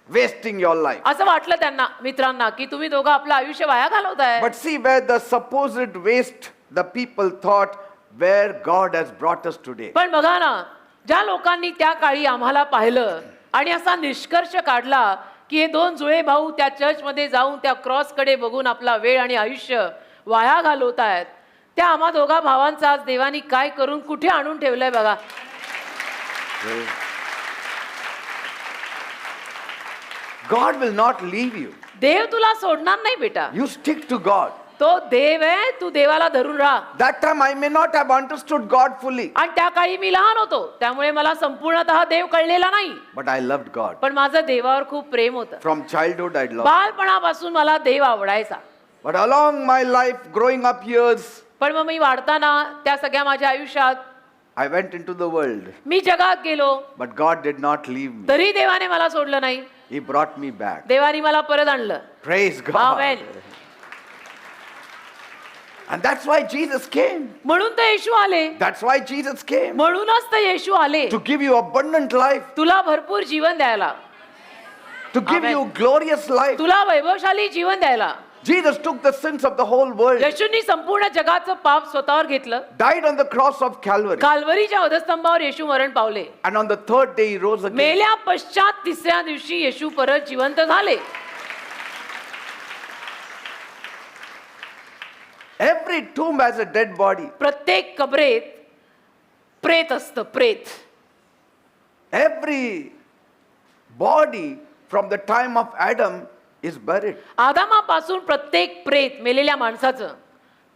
A: Wasting your life.
B: असं वाटलं त्यांना मित्रांना की तुम्ही दोघं आपलं आयुष्य वाया घालवताय.
A: But see where the supposed waste the people thought where God has brought us today.
B: पण बघा ना, ज्या लोकांनी त्या काळी आम्हाला पाहिलं आणि असा निष्कर्ष काढला की हे दोन जुळे भाऊ त्या चर्चमध्ये जाऊन त्या क्रॉसकडे बघून आपला वेळ आणि आयुष्य वाया घालवतायत, त्या आम्हा दोघा भावांचा आज देवानी काय करून कुठे आणून ठेवलंय बघा.
A: God will not leave you.
B: देव तुला सोडणार नाही बेटा.
A: You stick to God.
B: तो देव आहे, तू देवाला धरून राहा.
A: That time I may not have understood God fully,
B: आणि त्या काळी मी लहान होतो, त्यामुळे मला संपूर्णतः देव कळलेला नाही,
A: but I loved God.
B: पण माझं देवावर खूप प्रेम होतं.
A: From childhood I loved.
B: बालपणापासून मला देव आवडायचा.
A: But along my life, growing up years,
B: पण मग मी वाढताना त्या सगळ्या माझ्या आयुष्यात
A: I went into the world.
B: मी जगात गेलो,
A: But God did not leave me.
B: तरी देवाने मला सोडलं नाही.
A: He brought me back.
B: देवाने मला परत आणलं.
A: Praise God.
B: Amen.
A: And that's why Jesus came.
B: म्हणून तर येशू आले.
A: That's why Jesus came.
B: म्हणूनच तर येशू आले,
A: To give you abundant life.
B: तुला भरपूर जीवन द्यायला,
A: To give
B: Amen.
A: you glorious life.
B: तुला वैभवशाली जीवन द्यायला.
A: Jesus took the sins of the whole world.
B: येशूंनी संपूर्ण जगाचं पाप स्वतःवर घेतलं.
A: Died on the cross of Calvary.
B: काल्वरीच्या वधस्तंभावर येशू मरण पावले.
A: And on the third day he rose again.
B: मेल्या पश्चात तिसऱ्या दिवशी येशू परत जिवंत झाले.
A: Every tomb has a dead body.
B: प्रत्येक कबरेत प्रेत असतं, प्रेत.
A: Every body from the time of Adam is buried.
B: आदामापासून प्रत्येक प्रेत मेलेल्या माणसाचं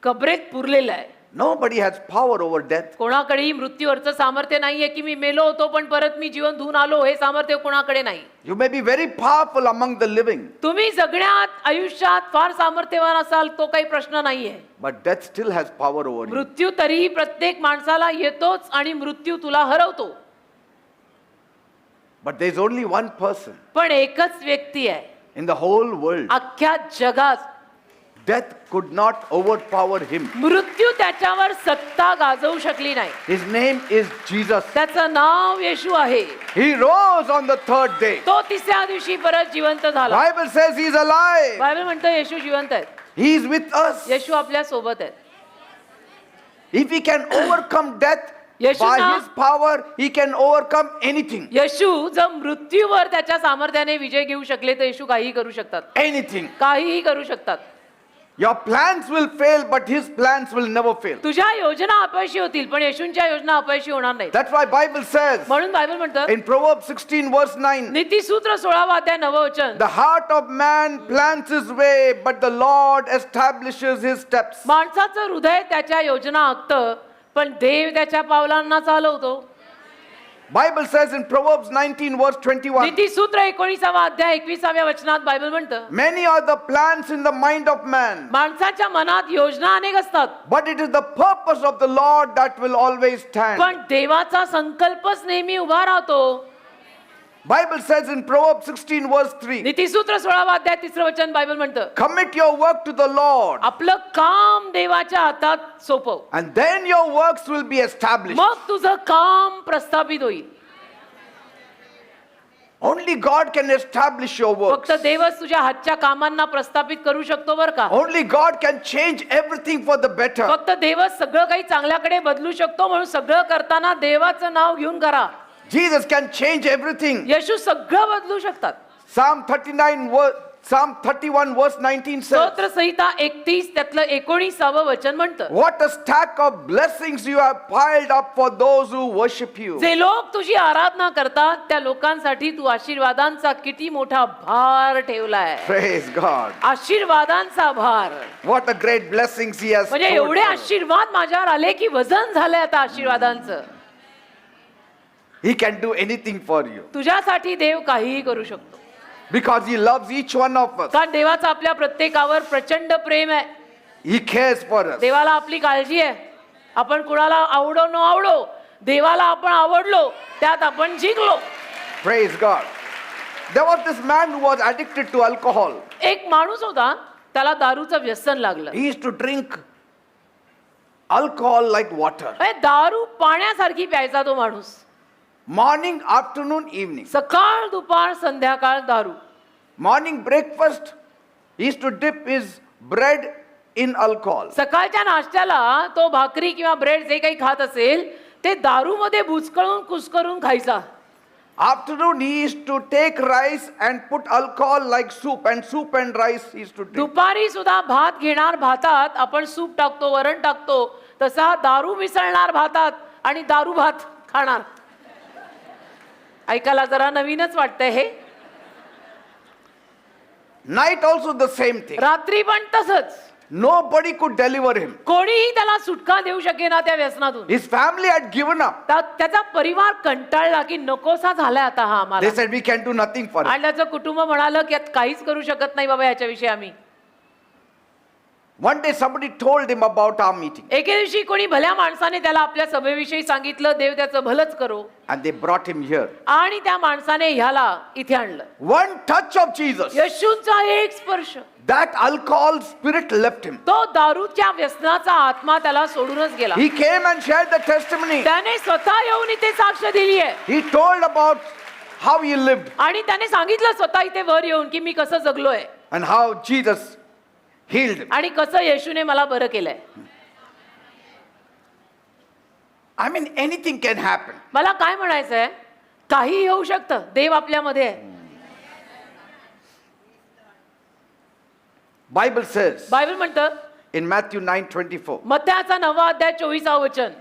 B: कबरेत पुरलेलं आहे.
A: Nobody has power over death.
B: कोणाकडेही मृत्यूवरचं सामर्थ्य नाहीये की मी मेलो होतो पण परत मी जीवन धुवून आलो, हे सामर्थ्य कोणाकडे नाही.
A: You may be very powerful among the living,
B: तुम्ही जगण्यात आयुष्यात फार सामर्थ्यवान असाल, तो काही प्रश्न नाहीये.
A: but death still has power over you.
B: मृत्यू तरीही प्रत्येक माणसाला येतोच आणि मृत्यू तुला हरवतो.
A: But there is only one person
B: पण एकच व्यक्ती आहे
A: in the whole world.
B: अख्ख्या जगात,
A: Death could not overpower him.
B: मृत्यू त्याच्यावर सत्ता गाजवू शकली नाही.
A: His name is Jesus.
B: त्याचं नाव येशू आहे.
A: He rose on the third day.
B: तो तिसऱ्या दिवशी परत जिवंत झाला.
A: Bible says he is alive.
B: Bible म्हणतं येशू जिवंत आहेत.
A: He is with us.
B: येशू आपल्या सोबत आहेत.
A: If he can overcome death
B: Yeshua-
A: by his power, he can overcome anything.
B: येशू जर मृत्यूवर त्याच्या सामर्थ्याने विजय घेऊ शकले तर येशू काहीही करू शकतात.
A: Anything.
B: काहीही करू शकतात.
A: Your plans will fail, but his plans will never fail.
B: तुझ्या योजना अपयशी होतील पण येशूंच्या योजना अपयशी होणार नाही.
A: That's why Bible says
B: म्हणून बायबल म्हणतं
A: in Proverbs 16 verse 9,
B: नीतिसूत्र 16 अध्याय 9 वचन,
A: the heart of man plans his way, but the Lord establishes his steps.
B: माणसाचं हृदय त्याच्या योजना आखतं पण देव त्याच्या पावलांना चालवतो.
A: Bible says in Proverbs 19 verse 21,
B: नीतिसूत्र 19 अध्याय 21 वचनात बायबल म्हणतं,
A: many are the plans in the mind of man,
B: माणसाच्या मनात योजना अनेक असतात
A: but it is the purpose of the Lord that will always stand.
B: पण देवाचा संकल्पच नेहमी उभा राहतो.
A: Bible says in Proverbs 16 verse 3,
B: नीतिसूत्र 16 अध्याय 3 वचन बायबल म्हणतं,
A: commit your work to the Lord,
B: आपलं काम देवाच्या हातात सोपव,
A: and then your works will be established.
B: मग तुझं काम प्रस्थापित होईल.
A: Only God can establish your works.
B: फक्त देवच तुझ्या हातच्या कामांना प्रस्थापित करू शकतो बरं का.
A: Only God can change everything for the better.
B: फक्त देवच सगळं काही चांगल्याकडे बदलू शकतो, म्हणून सगळं करताना देवाचं नाव घेऊन करा.
A: Jesus can change everything.
B: येशू सगळं बदलू शकतात.
A: Psalm 31 verse 19 says,
B: स्तोत्र संहिता 31 त्यातलं 19 वचन म्हणतं,
A: what a stack of blessings you have piled up for those who worship you.
B: जे लोक तुझी आराधना करतात त्या लोकांसाठी तू आशीर्वादांचा किती मोठा भार ठेवलाय.
A: Praise God.
B: आशीर्वादांचा भार
A: What a great blessings he has
B: म्हणजे
A: stored
B: एवढे
A: for us.
B: आशीर्वाद माझ्यावर आले की वजन झालंय आता आशीर्वादांचं.
A: He can do anything for you.
B: तुझ्यासाठी देव काहीही करू शकतो.
A: Because He loves each one of us.
B: कारण देवाचं आपल्या प्रत्येकावर प्रचंड प्रेम आहे.
A: He cares for us.
B: देवाला आपली काळजी आहे. आपण कुणाला आवडो न आवडो, देवाला आपण आवडलो, त्यात आपण जिंकलो.
A: Praise God. There was this man who was addicted to alcohol.
B: एक माणूस होता, त्याला दारूचं व्यसन लागलं.
A: He used to drink alcohol like water.
B: दारू पाण्यासारखी प्यायचा तो माणूस.
A: Morning, afternoon, evening.
B: सकाळ दुपार संध्याकाळ दारू.
A: Morning breakfast, he used to dip his bread in alcohol.
B: सकाळच्या नाश्त्याला तो भाकरी किंवा ब्रेड जे काही खात असेल ते दारूमध्ये बुचकळून कुस्करून खायचा.
A: Afternoon, he used to take rice and put alcohol like soup, and soup and rice he used to drink.
B: दुपारी सुद्धा भात घेणार, भातात आपण सूप टाकतो, वरण टाकतो, तसा दारू मिसळणार भातात आणि दारू भात खाणार. ऐकायला जरा नवीनच वाटतंय हे.
A: Night also the same thing.
B: रात्री पण तसंच.
A: Nobody could deliver him.
B: कोणीही त्याला सुटका देऊ शकेना त्या व्यसनातून.
A: His family had given up.
B: त्याचा परिवार कंटाळला की नकोसा झालाय आता हा आम्हाला.
A: They said, we can do nothing for it.
B: आणि त्याचं कुटुंब म्हणालं की यात काहीच करू शकत नाही बाबा याच्याविषयी आम्ही.
A: One day somebody told him about our meeting.
B: एके दिवशी कोणी भल्या माणसाने त्याला आपल्या सभेविषयी सांगितलं, देव त्याचं भलंच करो.
A: And they brought him here.
B: आणि त्या माणसाने ह्याला इथे आणलं.
A: One touch of Jesus.
B: येशूचा एक स्पर्श.
A: That alcohol spirit left him.
B: तो दारूच्या व्यसनाचा आत्मा त्याला सोडूनच गेला.
A: He came and shared the testimony.
B: त्याने स्वतः येऊन इथे साक्ष दिली आहे.
A: He told about how he lived
B: आणि त्याने सांगितलं स्वतः इथे वर येऊन की मी कसं जगलोय
A: and how Jesus healed him.
B: आणि कसं येशूने मला बरं केलंय.
A: I mean, anything can happen.
B: मला काय म्हणायचंय, काही होऊ शकतं. देव आपल्यामध्ये आहे.
A: Bible says
B: बायबल म्हणतं
A: in Matthew 9:24.
B: मत्थ्याचा 9 अध्याय 24 वचन.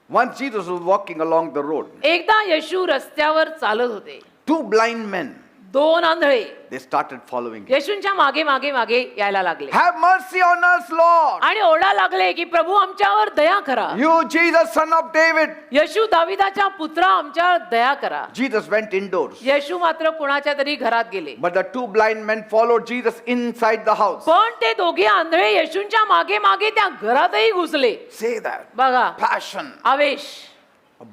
A: Once Jesus was walking along the road.
B: एकदा येशू रस्त्यावर चालत होते.
A: Two blind men,
B: दोन आंधळे
A: they started following him.
B: येशूंच्या मागे मागे मागे यायला लागले
A: Have mercy on us, Lord.
B: आणि ओरडा लागले की प्रभू आमच्यावर दया करा.
A: You, Jesus, son of David.
B: येशू दाविदाच्या पुत्रा आमच्यावर दया करा.
A: Jesus went indoors.
B: येशू मात्र कुणाच्या तरी घरात गेले.
A: But the two blind men followed Jesus inside the house.
B: पण ते दोघे आंधळे येशूंच्या मागे मागे त्या घरातही घुसले.
A: Say that.
B: बघा,
A: Passion.
B: आवेश.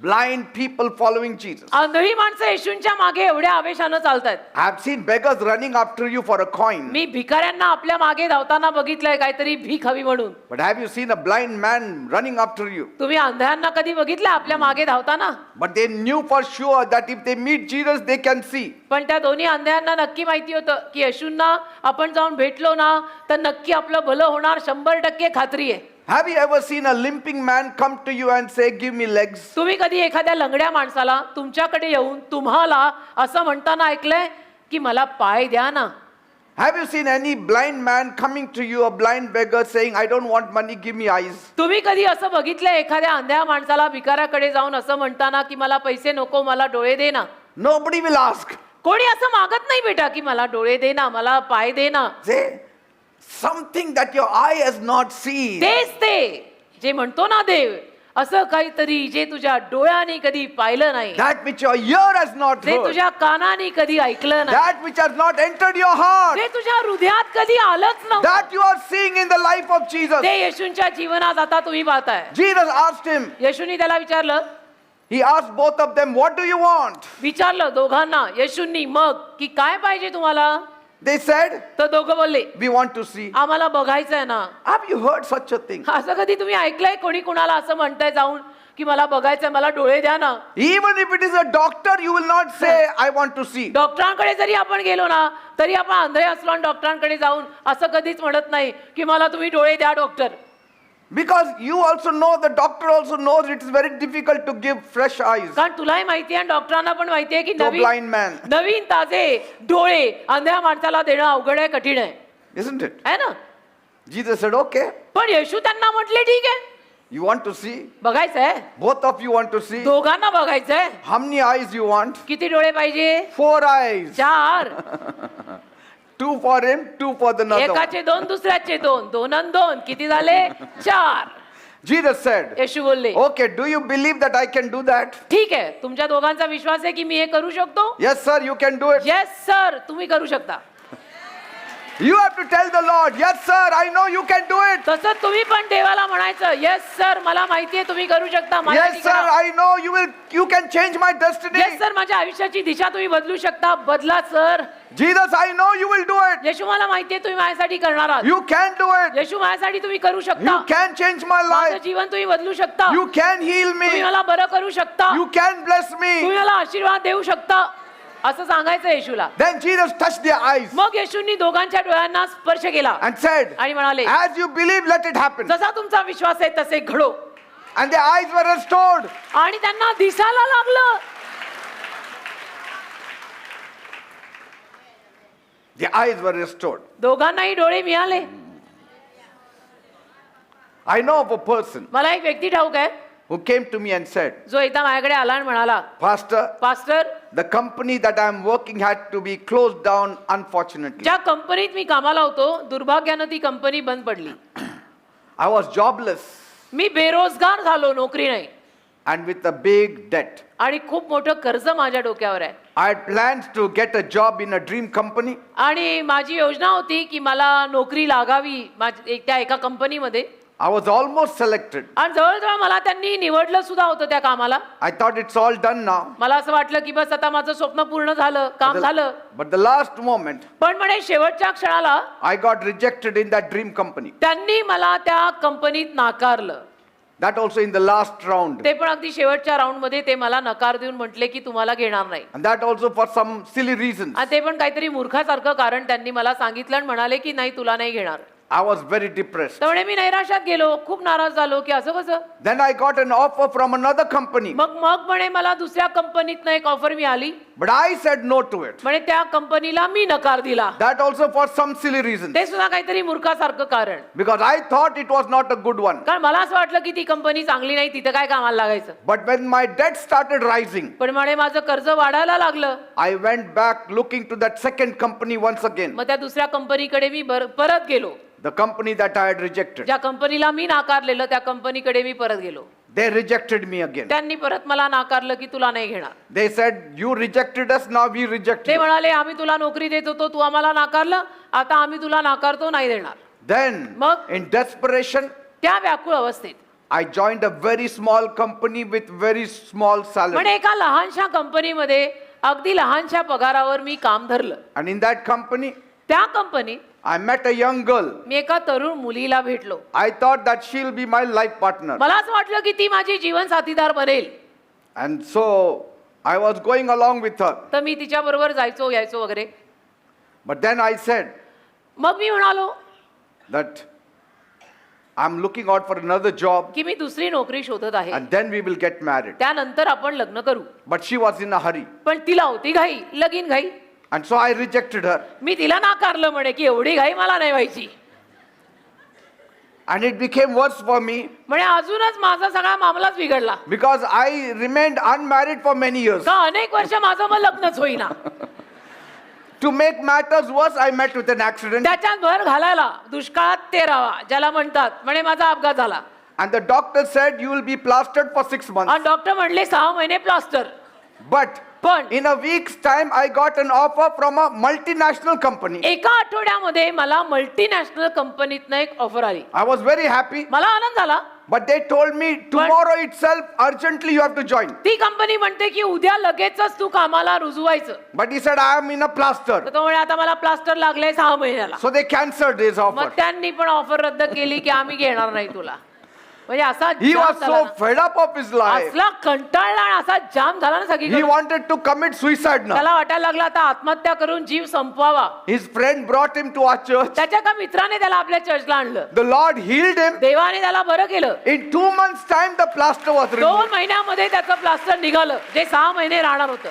A: Blind people following Jesus.
B: आंधळी माणसं येशूंच्या मागे एवढ्या आवेशानं चालतात.
A: I have seen beggars running after you for a coin.
B: मी भिकाऱ्यांना आपल्या मागे धावताना बघितलंय काहीतरी भीक हवी म्हणून.
A: But have you seen a blind man running after you?
B: तुम्ही आंधळ्यांना कधी बघितलं आपल्या मागे धावताना?
A: But they knew for sure that if they meet Jesus, they can see.
B: पण त्या दोन्ही आंधळ्यांना नक्की माहिती होतं की येशूंना आपण जाऊन भेटलो ना तर नक्की आपलं भलं होणार, 100% खात्री आहे.
A: Have you ever seen a limping man come to you and say, give me legs?
B: तुम्ही कधी एखाद्या लंगड्या माणसाला तुमच्याकडे येऊन तुम्हाला असं म्हणताना ऐकलंय की मला पाय द्या ना?
A: Have you seen any blind man coming to you, a blind beggar saying, I don't want money, give me eyes?
B: तुम्ही कधी असं बघितलंय एखाद्या आंधळ्या माणसाला भिकाऱ्याकडे जाऊन असं म्हणताना की मला पैसे नको, मला डोळे दे ना?
A: Nobody will ask.
B: कोणी असं मागत नाही बेटा की मला डोळे दे ना, मला पाय दे ना.
A: Say, something that your eye has not seen.
B: तेच ते जे म्हणतो ना देव, असं काहीतरी जे तुझ्या डोळ्याने कधी पाहिलं नाही,
A: That which your ear has not
B: जे
A: heard.
B: तुझ्या कानाने कधी ऐकलं नाही,
A: That which has not entered your heart.
B: जे तुझ्या हृदयात कधी आलंच नव्हतं,
A: That you are seeing in the life of Jesus.
B: ते येशूंच्या जीवनात आता तुम्ही पाहताय.
A: Jesus asked him,
B: येशूंनी त्याला विचारलं,
A: he asked both of them, what do you want?
B: विचारलं दोघांना येशूंनी मग की काय पाहिजे तुम्हाला?
A: They said,
B: तर दोघं बोलले
A: we want to see.
B: आम्हाला बघायचंय ना.
A: Have you heard such a thing?
B: असं कधी तुम्ही ऐकलंय कोणी कुणाला असं म्हणताय जाऊन की मला बघायचंय, मला डोळे द्या ना?
A: Even if it is a doctor, you will not say, I want to see.
B: डॉक्टरांकडे जरी आपण गेलो ना तरी आपण आंधळे असलो आणि डॉक्टरांकडे जाऊन असं कधीच म्हणत नाही की मला तुम्ही डोळे द्या doctor.
A: Because you also know, the doctor also knows it is very difficult to give fresh eyes
B: कारण तुलाही माहिती आहे डॉक्टरांना पण माहिती आहे की
A: to a blind man.
B: नवीन ताजे डोळे आंधळ्या माणसाला देणं अवघड आहे, कठीण आहे,
A: Isn't it?
B: है ना?
A: Jesus said, okay,
B: पण येशू त्यांना म्हटले ठीक आहे,
A: you want to see?
B: बघायचंय.
A: Both of you want to see?
B: दोघांना बघायचंय.
A: How many eyes you want?
B: किती डोळे पाहिजे?
A: 4 eyes.
B: 4.
A: 2 for him, 2 for the other one.
B: एकाचे 2, दुसऱ्याचे 2, 2 आणि 2 किती झाले? 4.
A: Jesus said,
B: येशू बोलले
A: okay, do you believe that I can do that?
B: ठीक आहे, तुमच्या दोघांचा विश्वास आहे की मी हे करू शकतो.
A: Yes, sir, you can do it.
B: Yes sir, तुम्ही करू शकता.
A: You have to tell the Lord, yes, sir, I know you can do it.
B: तसंच तुम्ही पण देवाला म्हणायचं, येस सर, मला माहितीये तुम्ही करू शकता.
A: Yes, sir, I know you can change my destiny.
B: Yes sir, माझ्या आयुष्याची दिशा तुम्ही बदलू शकता. बदला sir.
A: Jesus, I know you will do it.
B: येशू, मला माहितीये तुम्ही माझ्यासाठी करणार आहात.
A: You can do it.
B: येशू, माझ्यासाठी तुम्ही करू शकता.
A: You can change my
B: माझं
A: life.
B: जीवन तुम्ही बदलू शकता.
A: You can heal
B: तुम्ही
A: me.
B: मला बरं करू शकता.
A: You can bless me.
B: तुम्ही मला आशीर्वाद देऊ शकता, असं सांगायचं येशूला.
A: Then Jesus touched their eyes
B: मग येशूंनी दोघांच्या डोळ्यांना स्पर्श केला
A: and said,
B: आणि म्हणाले,
A: as you believe, let it happen.
B: जसा तुमचा विश्वास आहे तसे घडो.
A: And their eyes were restored.
B: आणि त्यांना दिसायला लागलं.
A: Their eyes were restored.
B: दोघांनाही डोळे मिळाले.
A: I know of a person
B: मला एक व्यक्ती ठाऊक आहे
A: who came to me and said,
B: जो एकदा माझ्याकडे आला आणि म्हणाला,
A: Pastor,
B: pastor,
A: the company that I am working had to be closed down, unfortunately.
B: ज्या कंपनीत मी कामाला होतो, दुर्भाग्यानं ती कंपनी बंद पडली.
A: I was jobless
B: मी बेरोजगार झालो, नोकरी नाही,
A: and with a big debt.
B: आणि खूप मोठं कर्ज माझ्या डोक्यावर आहे.
A: I had plans to get a job in a dream company.
B: आणि माझी योजना होती की मला नोकरी लागावी त्या एका कंपनीमध्ये.
A: I was almost selected.
B: आणि जवळजवळ मला त्यांनी निवडलं सुद्धा होतं त्या कामाला.
A: I thought it's all done now.
B: मला असं वाटलं की बस आता माझं स्वप्न पूर्ण झालं, काम झालं.
A: But the last moment,
B: पण म्हणे शेवटच्या क्षणाला
A: I got rejected in that dream company.
B: त्यांनी मला त्या कंपनीत नाकारलं.
A: That also in the last round.
B: ते पण अगदी शेवटच्या राऊंड मध्ये ते मला नकार देऊन म्हटले की तुम्हाला घेणार नाही.
A: And that also for some silly reasons.
B: आणि ते पण काहीतरी मूर्खासारखं कारण त्यांनी मला सांगितलं आणि म्हणाले की नाही, तुला नाही घेणार.
A: I was very depressed.
B: तर म्हणे मी नैराश्यात गेलो, खूप नाराज झालो की असं कसं.
A: Then I got an offer from another company.
B: मग म्हणे मला दुसऱ्या कंपनीतनं एक ऑफर मिळाली.
A: But I said no to it.
B: म्हणे त्या कंपनीला मी नकार दिला.
A: That also for some silly reasons.
B: ते सुद्धा काहीतरी मूर्खासारखं कारण.
A: Because I thought it was not a good one.
B: कारण मला असं वाटलं की ती कंपनी चांगली नाही, तिथं काय कामाला लागायचं.
A: But when my debt started rising,
B: पण म्हणे माझं कर्ज वाढायला लागलं.
A: I went back looking to that second company once again.
B: मग त्या दुसऱ्या कंपनीकडे मी परत गेलो.
A: The company that I had rejected.
B: ज्या कंपनीला मी नाकारलेलं त्या कंपनीकडे मी परत गेलो.
A: They rejected me again.
B: त्यांनी परत मला नाकारलं की तुला नाही घेणार.
A: They said, you rejected us, now we reject
B: ते
A: you.
B: म्हणाले आम्ही तुला नोकरी देत होतो, तू आम्हाला नाकारलं, आता आम्ही तुला नाकारतो, नाही देणार.
A: Then,
B: मग?
A: in desperation,
B: त्या व्याकुळ अवस्थेत
A: I joined a very small company with very small salary.
B: म्हणे एका लहानशा कंपनीमध्ये अगदी लहानशा पगारावर मी काम धरलं.
A: And in that company,
B: त्या कंपनीत
A: I met a young girl.
B: मी एका तरुण मुलीला भेटलो.
A: I thought that she'll be my life partner.
B: मला असं वाटलं की ती माझी जीवन साथीदार बनेल.
A: And so, I was going along with her.
B: तर मी तिच्या बरोबर जायचो यायचो वगैरे.
A: But then I said
B: मग मी म्हणालो
A: that I'm looking out for another job
B: की मी दुसरी नोकरी शोधत आहे,
A: and then we will get married.
B: त्यानंतर आपण लग्न करू.
A: But she was in a hurry.
B: पण तिला होती घाई, लगीन घाई.
A: And so I rejected her.
B: मी तिला नाकारलं म्हणे की एवढी घाई मला नाही व्हायची.
A: And it became worse for me
B: म्हणे अजूनच माझा सगळा मामलाच बिघडला.
A: because I remained unmarried for many years.
B: का अनेक वर्ष माझं मग लग्नच होईना.
A: To make matters worse, I met with an accident.
B: त्याच्यात भर घालायला दुष्काळात तेरावा ज्याला म्हणतात, म्हणे माझा अपघात झाला.
A: And the doctor said you will be plastered for 6 months.
B: आणि डॉक्टर म्हणले 6 महिने प्लास्टर.
A: But
B: पण
A: in a week's time, I got an offer from a multinational company.
B: एका आठवड्यामध्ये मला मल्टीनॅशनल कंपनीतनं एक ऑफर आली.
A: I was very happy.
B: मला आनंद झाला.
A: But they told me tomorrow itself, urgently you have to join.
B: ती company म्हणते की उद्या लगेचच तू कामाला रुजू व्हायचं.
A: But he said, I am in a plaster.
B: तर तो म्हणे आता मला प्लास्टर लागलंय 6 महिन्याला.
A: So they cancelled his offer.
B: मग त्यांनी पण ऑफर रद्द केली की आम्ही घेणार नाही तुला. म्हणजे असा
A: He
B: जाम
A: was
B: झाला
A: so
B: ना.
A: fed up of his life.
B: असला कंटाळला आणि असा जाम झाला ना
A: He
B: सगळीकडे.
A: wanted to commit suicide now.
B: त्याला वाटायला लागला आता आत्महत्या करून जीव संपवावा.
A: His friend brought him to our church.
B: त्याच्या का मित्राने त्याला आपल्या चर्चला आणलं.
A: The Lord healed him.
B: देवाने त्याला बरं केलं.
A: In 2 months' time, the plaster was
B: 2
A: removed.
B: महिन्यामध्ये त्याचं प्लास्टर निघालं, जे 6 महिने राहणार होतं.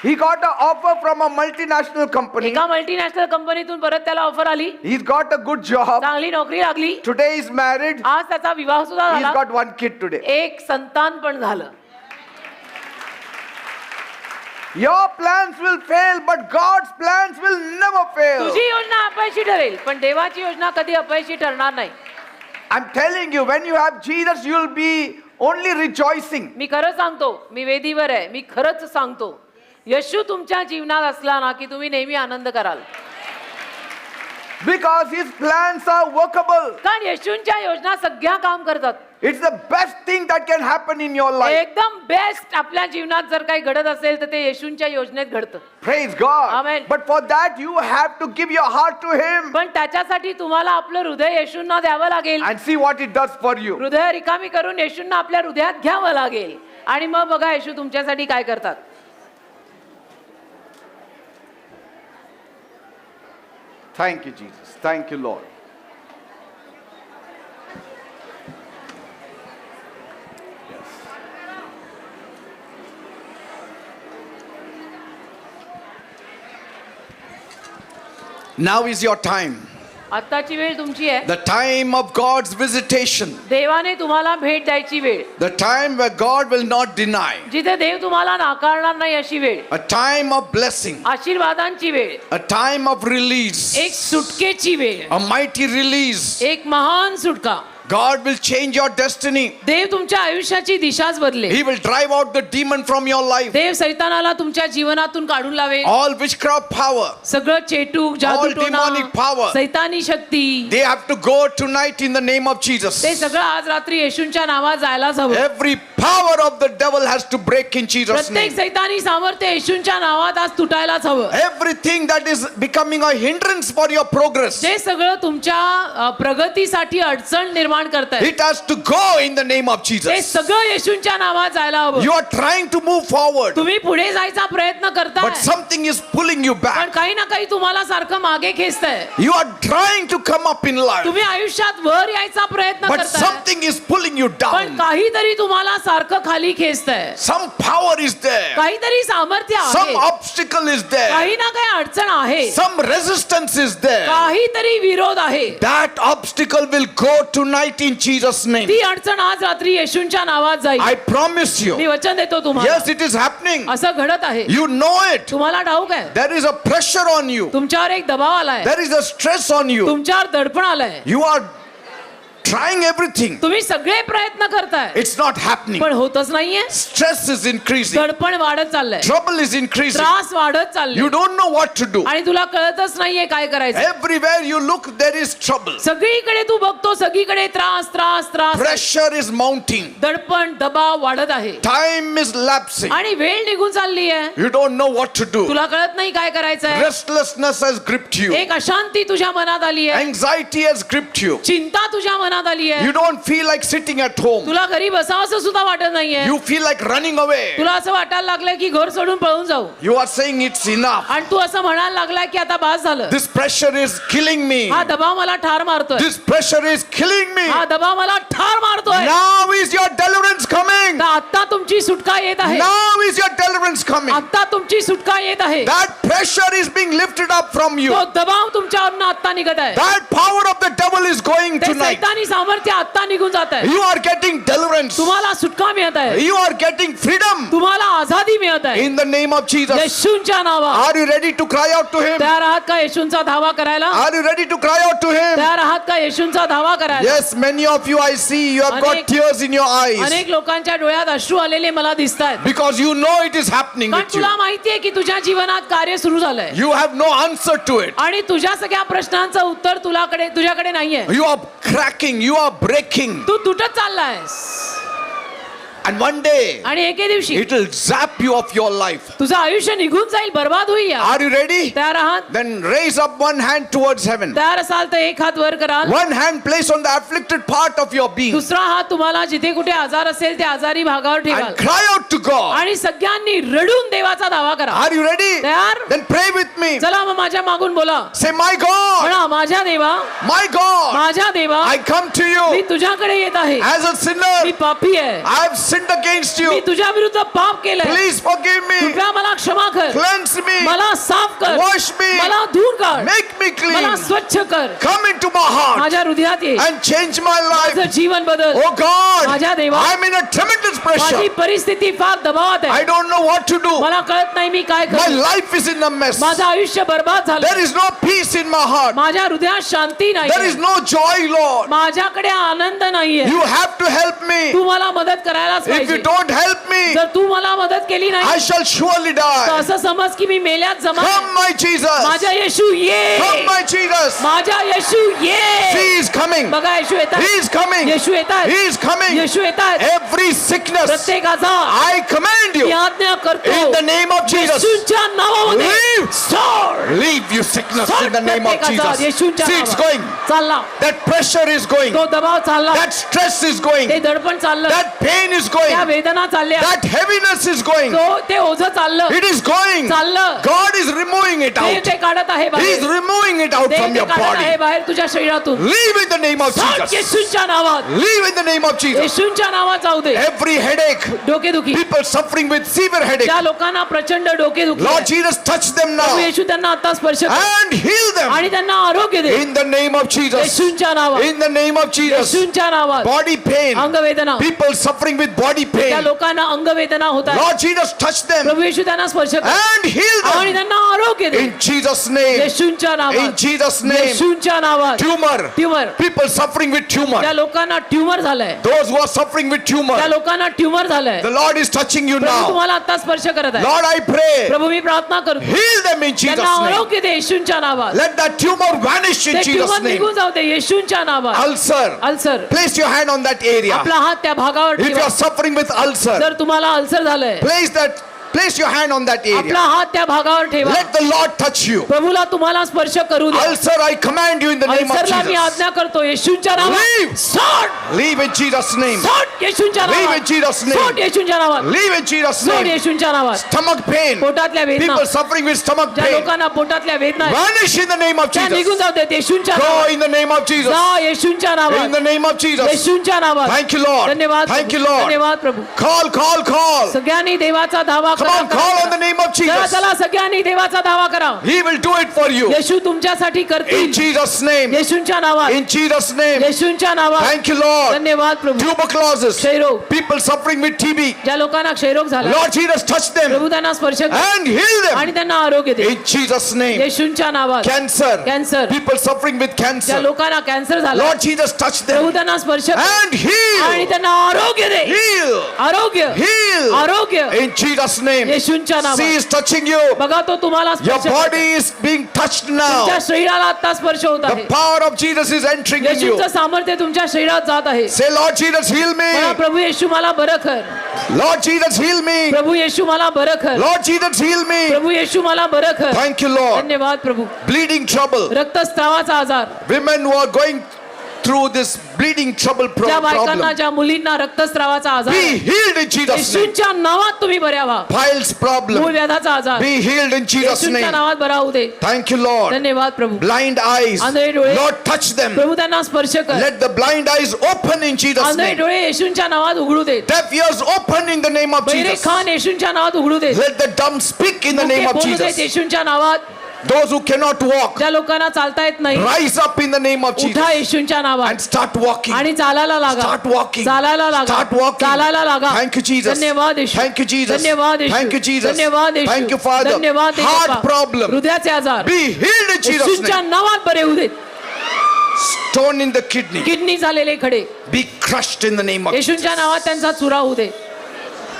A: He got an offer from a multinational company.
B: एका मल्टीनॅशनल कंपनीतून परत त्याला ऑफर आली.
A: He's got a good job.
B: चांगली नोकरी लागली.
A: Today he's married.
B: आज त्याचा विवाह सुद्धा
A: He's
B: झाला.
A: got 1 kid today.
B: एक संतान पण झालं.
A: Your plans will fail, but God's plans will never fail.
B: तुझी योजना अपयशी ठरेल, पण देवाची योजना कधी अपयशी ठरणार नाही.
A: I'm telling you, when you have Jesus, you'll be only rejoicing.
B: मी खरं सांगतो, मी वेदीवर आहे, मी खरंच सांगतो, येशू तुमच्या जीवनात असला ना की तुम्ही नेहमी आनंद कराल.
A: Because his plans are workable.
B: कारण येशूंच्या योजना सगळ्या काम करतात.
A: It's the best thing that can happen in your life.
B: एकदम बेस्ट आपल्या जीवनात जर काही घडत असेल तर ते येशूंच्या योजनेत घडतं.
A: Praise God.
B: Amen.
A: But for that, you have to give your heart to him
B: पण त्याच्यासाठी तुम्हाला आपलं हृदय येशूंना द्यावं लागेल.
A: and see what it does for you.
B: हृदय रिकामी करून येशूंना आपल्या हृदयात घ्यावं लागेल आणि मग बघा येशू तुमच्यासाठी काय करतात.
A: Thank you, Jesus. Thank you, Lord. Now is your time.
B: आत्ताची वेळ तुमची आहे.
A: The time of God's visitation.
B: देवाने तुम्हाला भेट द्यायची वेळ.
A: The time where God will not deny.
B: जिथे देव तुम्हाला नाकारणार नाही अशी वेळ.
A: A time of blessing.
B: आशीर्वादांची वेळ.
A: A time of release.
B: एक सुटकेची वेळ.
A: A mighty release.
B: एक महान सुटका.
A: God will change your destiny.
B: देव तुमच्या आयुष्याची दिशाच बदलेल.
A: He will drive out the demon from your life.
B: देव सैतानाला तुमच्या जीवनातून काढून लावेल.
A: All witchcraft power.
B: सगळं चेटूक
A: demonic power.
B: जादूटोणा सैतानी Shakti
A: They have to go tonight in the name of Jesus.
B: ते सगळं आज रात्री येशूंच्या नावात जायलाच हवं.
A: Every power of the devil has to break in Jesus'
B: प्रत्येक
A: name.
B: सैतानी सामर्थ्य येशूंच्या नावात आज तुटायलाच हवं.
A: Everything that is becoming a hindrance for your progress,
B: जे सगळं तुमच्या प्रगतीसाठी अडचण निर्माण करताय
A: it has to go in the name of
B: ते
A: Jesus.
B: सगळं येशूंच्या नावात जायला हवं.
A: You are trying to move forward,
B: तुम्ही पुढे जायचा प्रयत्न
A: but
B: करताय
A: something is pulling you
B: पण
A: back.
B: काही ना काही तुम्हाला सारखं मागे खेचताय.
A: You are trying to come up in life,
B: तुम्ही आयुष्यात वर यायचा प्रयत्न
A: but
B: करताय
A: something is pulling you
B: पण
A: down.
B: काहीतरी तुम्हाला सारखं खाली खेचताय.
A: Some power is there.
B: काहीतरी सामर्थ्य
A: Some
B: आहे.
A: obstacle is there.
B: काही ना काही अडचण आहे.
A: Some resistance is there.
B: काहीतरी विरोध आहे.
A: That obstacle will go tonight in Jesus' name.
B: ती अडचण आज रात्री येशूंच्या नावात जाईल.
A: I promise
B: me
A: you.
B: वचन देतो तुम्हाला.
A: Yes, it is happening.
B: असं घडत आहे.
A: You know it.
B: तुम्हाला ठाऊक आहे
A: There is a pressure on you.
B: तुमच्यावर एक दबाव आलाय.
A: There is a stress on you.
B: तुमच्यावर दडपण आलंय.
A: You are trying everything.
B: तुम्ही सगळे प्रयत्न करताय
A: It's not happening.
B: पण होतच नाहीये.
A: Stress is increasing.
B: दडपण वाढत चाललंय.
A: Trouble is increasing.
B: त्रास वाढत चाललंय
A: You don't know what to do.
B: आणि तुला कळतच नाहीये काय करायचं.
A: Everywhere you look, there is trouble.
B: सगळीकडे तू बघतो सगळीकडे त्रास त्रास त्रास.
A: Pressure is mounting.
B: दडपण दबाव वाढत आहे
A: Time is lapsing.
B: आणि वेळ निघून चालली आहे.
A: You don't know what to do.
B: तुला कळत नाही काय करायचंय.
A: Restlessness has gripped you.
B: एक अशांती तुझ्या मनात आली आहे.
A: Anxiety has gripped you.
B: चिंता तुझ्या मनात आली आहे.
A: You don't feel like sitting at home.
B: तुला घरी बसावंसं सुद्धा वाटत नाहीये.
A: You feel like running away.
B: तुला असं वाटायला लागलंय की घर सोडून पळून जाऊ
A: You are saying it's enough.
B: आणि तू असं म्हणायला लागलाय की आता बास झालं.
A: This pressure is killing me.
B: हा दबाव मला ठार मारतोय.
A: This pressure is killing me.
B: हा दबाव मला ठार मारतोय.
A: Now is your deliverance coming.
B: तर आता तुमची सुटका येत आहे.
A: Now is your deliverance coming.
B: आता तुमची सुटका येत आहे.
A: That pressure is being lifted up from you.
B: तो दबाव तुमच्यावरनं आता निघत आहे.
A: That power of the devil is going
B: ते
A: tonight.
B: सैतानी सामर्थ्य आता निघून जात आहे.
A: You are getting deliverance.
B: तुम्हाला सुटका मिळत आहे.
A: You are getting freedom
B: तुम्हाला आझादी मिळत आहे.
A: in the name of Jesus.
B: येशूंच्या नावात.
A: Are you ready to cry out to him?
B: तयार आहात का येशूंचा धावा करायला.
A: Are you ready to cry out to him?
B: तयार आहात का येशूंचा धावा करायला.
A: Yes, many of you I see you have got
B: अनेक-
A: tears in your eyes
B: अनेक लोकांच्या डोळ्यात अश्रू आलेले मला दिसत आहेत.
A: because you know it is happening
B: कारण
A: with you.
B: तुला माहितीये की तुझ्या जीवनात कार्य सुरू झालंय
A: You have no answer to it.
B: आणि तुझ्या सगळ्या प्रश्नांचं उत्तर तुझ्याकडे नाहीये.
A: You are cracking, you are breaking,
B: तू तुटत चाललायस
A: and one day
B: आणि एके दिवशी
A: it will zap you of your life.
B: तुझं आयुष्य निघून जाईल, बर्बाद होईल.
A: Are you ready?
B: तयार आहात.
A: Then raise up one hand towards heaven.
B: तयार असाल तर एक हात वर कराल.
A: One hand place on the afflicted part of your being
B: दुसरा हात तुम्हाला जिथे कुठे आजार असेल त्या आजारी भागावर ठेवाल
A: and cry out to God.
B: आणि सगळ्यांनी रडून देवाचा दावा करा.
A: Are you ready?
B: तयार.
A: Then pray with me.
B: चला मग माझ्या मागून बोला.
A: Say, my God,
B: म्हणा माझ्या देवा,
A: my God,
B: माझ्या देवा,
A: I come to
B: me
A: you
B: तुझ्याकडे येत आहे.
A: as a
B: me
A: sinner.
B: पापी आहे.
A: I have sinned against
B: me
A: you.
B: तुझ्या विरुद्ध पाप केलंय,
A: Please forgive me.
B: कृपया मला क्षमा कर,
A: Cleanse me.
B: मला साफ कर,
A: Wash me.
B: मला धुवून काढ,
A: Make me
B: मला
A: clean.
B: स्वच्छ कर,
A: Come into my heart
B: माझ्या हृदयात ये,
A: and change my
B: माझं
A: life.
B: जीवन बदल.
A: Oh God,
B: माझ्या देवा,
A: I'm in a tremendous
B: माझी
A: pressure.
B: परिस्थिती फार दबावात
A: I
B: आहे,
A: don't know what to do.
B: मला कळत नाही मी काय
A: My
B: करू,
A: life is in a mess.
B: माझं आयुष्य बर्बाद
A: There
B: झालं,
A: is no peace in my heart.
B: माझ्या हृदयात शांती
A: There is
B: नाही,
A: no joy, Lord.
B: माझ्याकडे आनंद नाहीये.
A: You have to help me.
B: तू मला मदत करायलाच
A: If you
B: पाहिजे.
A: don't help me,
B: जर तू मला मदत केली
A: I
B: नाही
A: shall surely
B: तर
A: die.
B: असं समज की मी मेल्यात जमा.
A: Come, my Jesus.
B: माझ्या येशू ये,
A: Come, my Jesus.
B: माझ्या येशू ये.
A: He is coming.
B: बघा येशू येतात,
A: He is coming.
B: येशू येतात,
A: He is coming.
B: येशू येतात.
A: Every sickness,
B: प्रत्येक आजार
A: I command you
B: मी आज्ञा करतो
A: in the name of Jesus.
B: येशूच्या नावामध्ये
A: Leave.
B: सोड.
A: Leave you sickness
B: सोड
A: in the name of
B: प्रत्येक आजार
A: Jesus.
B: येशूच्या
A: See, it's
B: नावात.
A: going.
B: चालला,
A: That pressure is going.
B: तो दबाव चालला,
A: That stress is
B: ते
A: going.
B: दडपण चाललं,
A: That pain is
B: त्या
A: going.
B: वेदना चालल्या,
A: That heaviness is going.
B: ते ओझं चाललं,
A: It is going.
B: चाललं,
A: God is removing it
B: ते
A: out.
B: ते काढत आहे
A: He is
B: बाहेर,
A: removing it out
B: ते
A: from
B: ते
A: your
B: काढत आहे
A: body.
B: बाहेर तुझ्या शरीरातून.
A: Leave in the name of
B: सोड
A: Jesus.
B: येशूच्या नावात,
A: Leave in the name of Jesus.
B: येशूच्या नावात जाऊ दे.
A: Every headache,
B: डोकेदुखी,
A: people suffering with severe headache.
B: त्या लोकांना प्रचंड डोकेदुखी
A: Lord
B: आहे.
A: Jesus, touch them
B: प्रभू
A: now
B: येशू त्यांना आता स्पर्श कर
A: and heal them
B: आणि त्यांना आरोग्य दे
A: in the name of Jesus.
B: येशूच्या नावात,
A: In the name of Jesus.
B: येशूच्या नावात.
A: Body pain,
B: अंगवेदना,
A: people suffering with body
B: त्या
A: pain.
B: लोकांना अंगवेदना होत आहे.
A: Lord Jesus, touch them
B: प्रभू येशू त्यांना स्पर्श कर
A: and heal
B: आणि
A: them
B: त्यांना आरोग्य दे
A: in Jesus' name.
B: येशूच्या
A: In
B: नावात,
A: Jesus' name.
B: येशूच्या नावात.
A: Tumor,
B: tumour,
A: people suffering with
B: त्या
A: tumor.
B: लोकांना ट्यूमर झालंय,
A: Those who are suffering with
B: त्या
A: tumor,
B: लोकांना ट्यूमर झालंय.
A: the Lord is touching you
B: Prabhu
A: now.
B: तुम्हाला आता स्पर्श करत आहे.
A: Lord, I pray,
B: प्रभू मी प्रार्थना करतो,
A: heal them in Jesus'
B: त्यांना
A: name.
B: आरोग्य दे येशूच्या नावात.
A: Let that tumor vanish in
B: ते
A: Jesus'
B: ट्यूमर
A: name.
B: निघून जाऊ दे येशूच्या नावात.
A: Ulcer,
B: ulcer,
A: place your hand on that area.
B: आपला हात त्या भागावर
A: If you
B: ठेवा.
A: are suffering with ulcer,
B: जर तुम्हाला अल्सर झालंय,
A: place your hand on that
B: आपला
A: area.
B: हात त्या भागावर ठेवा.
A: Let the Lord touch you.
B: प्रभूला तुम्हाला स्पर्श करू दे.
A: Ulcer, I command you in the name of
B: अल्सरला me
A: Jesus.
B: आज्ञा करतो येशूच्या नावात.
A: Leave.
B: सोड,
A: Leave in Jesus' name.
B: सोड येशूच्या
A: Leave in
B: नावात.
A: Jesus'
B: सोड
A: name.
B: येशूच्या नावात.
A: Leave in Jesus'
B: सोड
A: name.
B: येशूच्या नावात.
A: Stomach pain,
B: पोटातल्या वेदना,
A: people suffering with stomach
B: ज्या
A: pain,
B: लोकांना पोटातल्या वेदना आहेत,
A: vanish in the name of
B: त्या निघून
A: Jesus.
B: जाऊ देत येशूच्या
A: Go
B: नावात.
A: in the name of Jesus.
B: जा येशूच्या
A: In
B: नावात,
A: the name of Jesus.
B: येशूच्या नावात.
A: Thank you, Lord.
B: धन्यवाद
A: Thank you,
B: प्रभू.
A: Lord.
B: धन्यवाद प्रभू.
A: Call.
B: सगळ्यांनी देवाचा धावा
A: Come
B: करा,
A: on, call on the name of
B: चला
A: Jesus.
B: चला सगळ्यांनी देवाचा धावा करा.
A: He will do it for you.
B: येशू तुमच्यासाठी
A: In
B: करतील
A: Jesus' name.
B: येशूच्या नावात,
A: In Jesus' name.
B: येशूच्या नावात.
A: Thank you, Lord.
B: धन्यवाद प्रभू.
A: Tuberculosis,
B: क्षयरोग,
A: people suffering with TB.
B: ज्या लोकांना क्षयरोग झाला,
A: Lord Jesus, touch them
B: प्रभू त्यांना स्पर्श कर
A: and heal
B: आणि
A: them.
B: त्यांना आरोग्य दे
A: In Jesus' name.
B: येशूच्या नावात.
A: Cancer,
B: cancer,
A: people suffering with
B: ज्या
A: cancer.
B: लोकांना कॅन्सर झाला,
A: Lord Jesus, touch
B: प्रभू
A: them
B: त्यांना स्पर्श कर
A: and
B: आणि
A: heal.
B: त्यांना आरोग्य दे.
A: Heal.
B: आरोग्य,
A: Heal.
B: आरोग्य
A: In Jesus' name.
B: येशूच्या
A: See,
B: नावात.
A: is touching you.
B: बघा तो तुम्हाला
A: Your
B: स्पर्श
A: body
B: करतो.
A: is being touched
B: तुमच्या
A: now.
B: शरीराला आता स्पर्श होत
A: The
B: आहे.
A: power of Jesus is entering in you.
B: येशूचं सामर्थ्य तुमच्या शरीरात जात आहे.
A: Say, Lord Jesus, heal
B: मला
A: me.
B: प्रभू येशू मला बरं कर.
A: Lord Jesus, heal me.
B: प्रभू येशू मला बरं कर.
A: Lord Jesus, heal me.
B: प्रभू येशू मला बरं कर.
A: Thank you, Lord.
B: धन्यवाद प्रभू.
A: Bleeding trouble.
B: रक्तस्रावाचा आजार,
A: Women who are going through this bleeding trouble
B: ज्या बायकांना,
A: problem.
B: ज्या मुलींना रक्तस्रावाचा आजार
A: Be
B: आहे,
A: healed in Jesus' name.
B: येशूच्या नावात तुम्ही बऱ्या व्हा.
A: Piles
B: मूळ
A: problem.
B: व्याधाचा आजार
A: Be healed in Jesus'
B: येशूच्या
A: name.
B: नावात बरा होऊ दे.
A: Thank you, Lord.
B: धन्यवाद प्रभू.
A: Blind eyes.
B: आंधळे डोळे,
A: Lord, touch them.
B: प्रभू त्यांना स्पर्श कर.
A: Let the blind eyes open in Jesus'
B: Andhale
A: name.
B: डोळे येशूच्या नावात उघडू देत.
A: Deaf ears open in the name of
B: बहिरे
A: Jesus.
B: खान येशूच्या नावात उघडू देत.
A: Let the dumb speak in the
B: मुके
A: name of
B: बोलू देत
A: Jesus.
B: येशूच्या नावात.
A: Those who cannot walk,
B: ज्या लोकांना चालता येत नाही,
A: rise up in the name of Jesus
B: उठा येशूच्या नावात
A: and start walking.
B: आणि चालायला लागा.
A: Start walking.
B: चालायला लागा.
A: Start walking.
B: चालायला लागा.
A: Thank you, Jesus.
B: धन्यवाद येशू.
A: Thank you, Jesus.
B: धन्यवाद येशू.
A: Thank you, Jesus.
B: धन्यवाद येशू.
A: Thank you, Father.
B: धन्यवाद येशू.
A: Heart problem.
B: हृदयाचे आजार
A: Be healed in Jesus'
B: येशूच्या
A: name.
B: नावात बरे होऊ देत.
A: Stone in the kidney.
B: Kidney झालेले खडे
A: Be crushed in the name of
B: येशूच्या
A: Jesus.
B: नावात त्यांचा चुरा होऊ दे.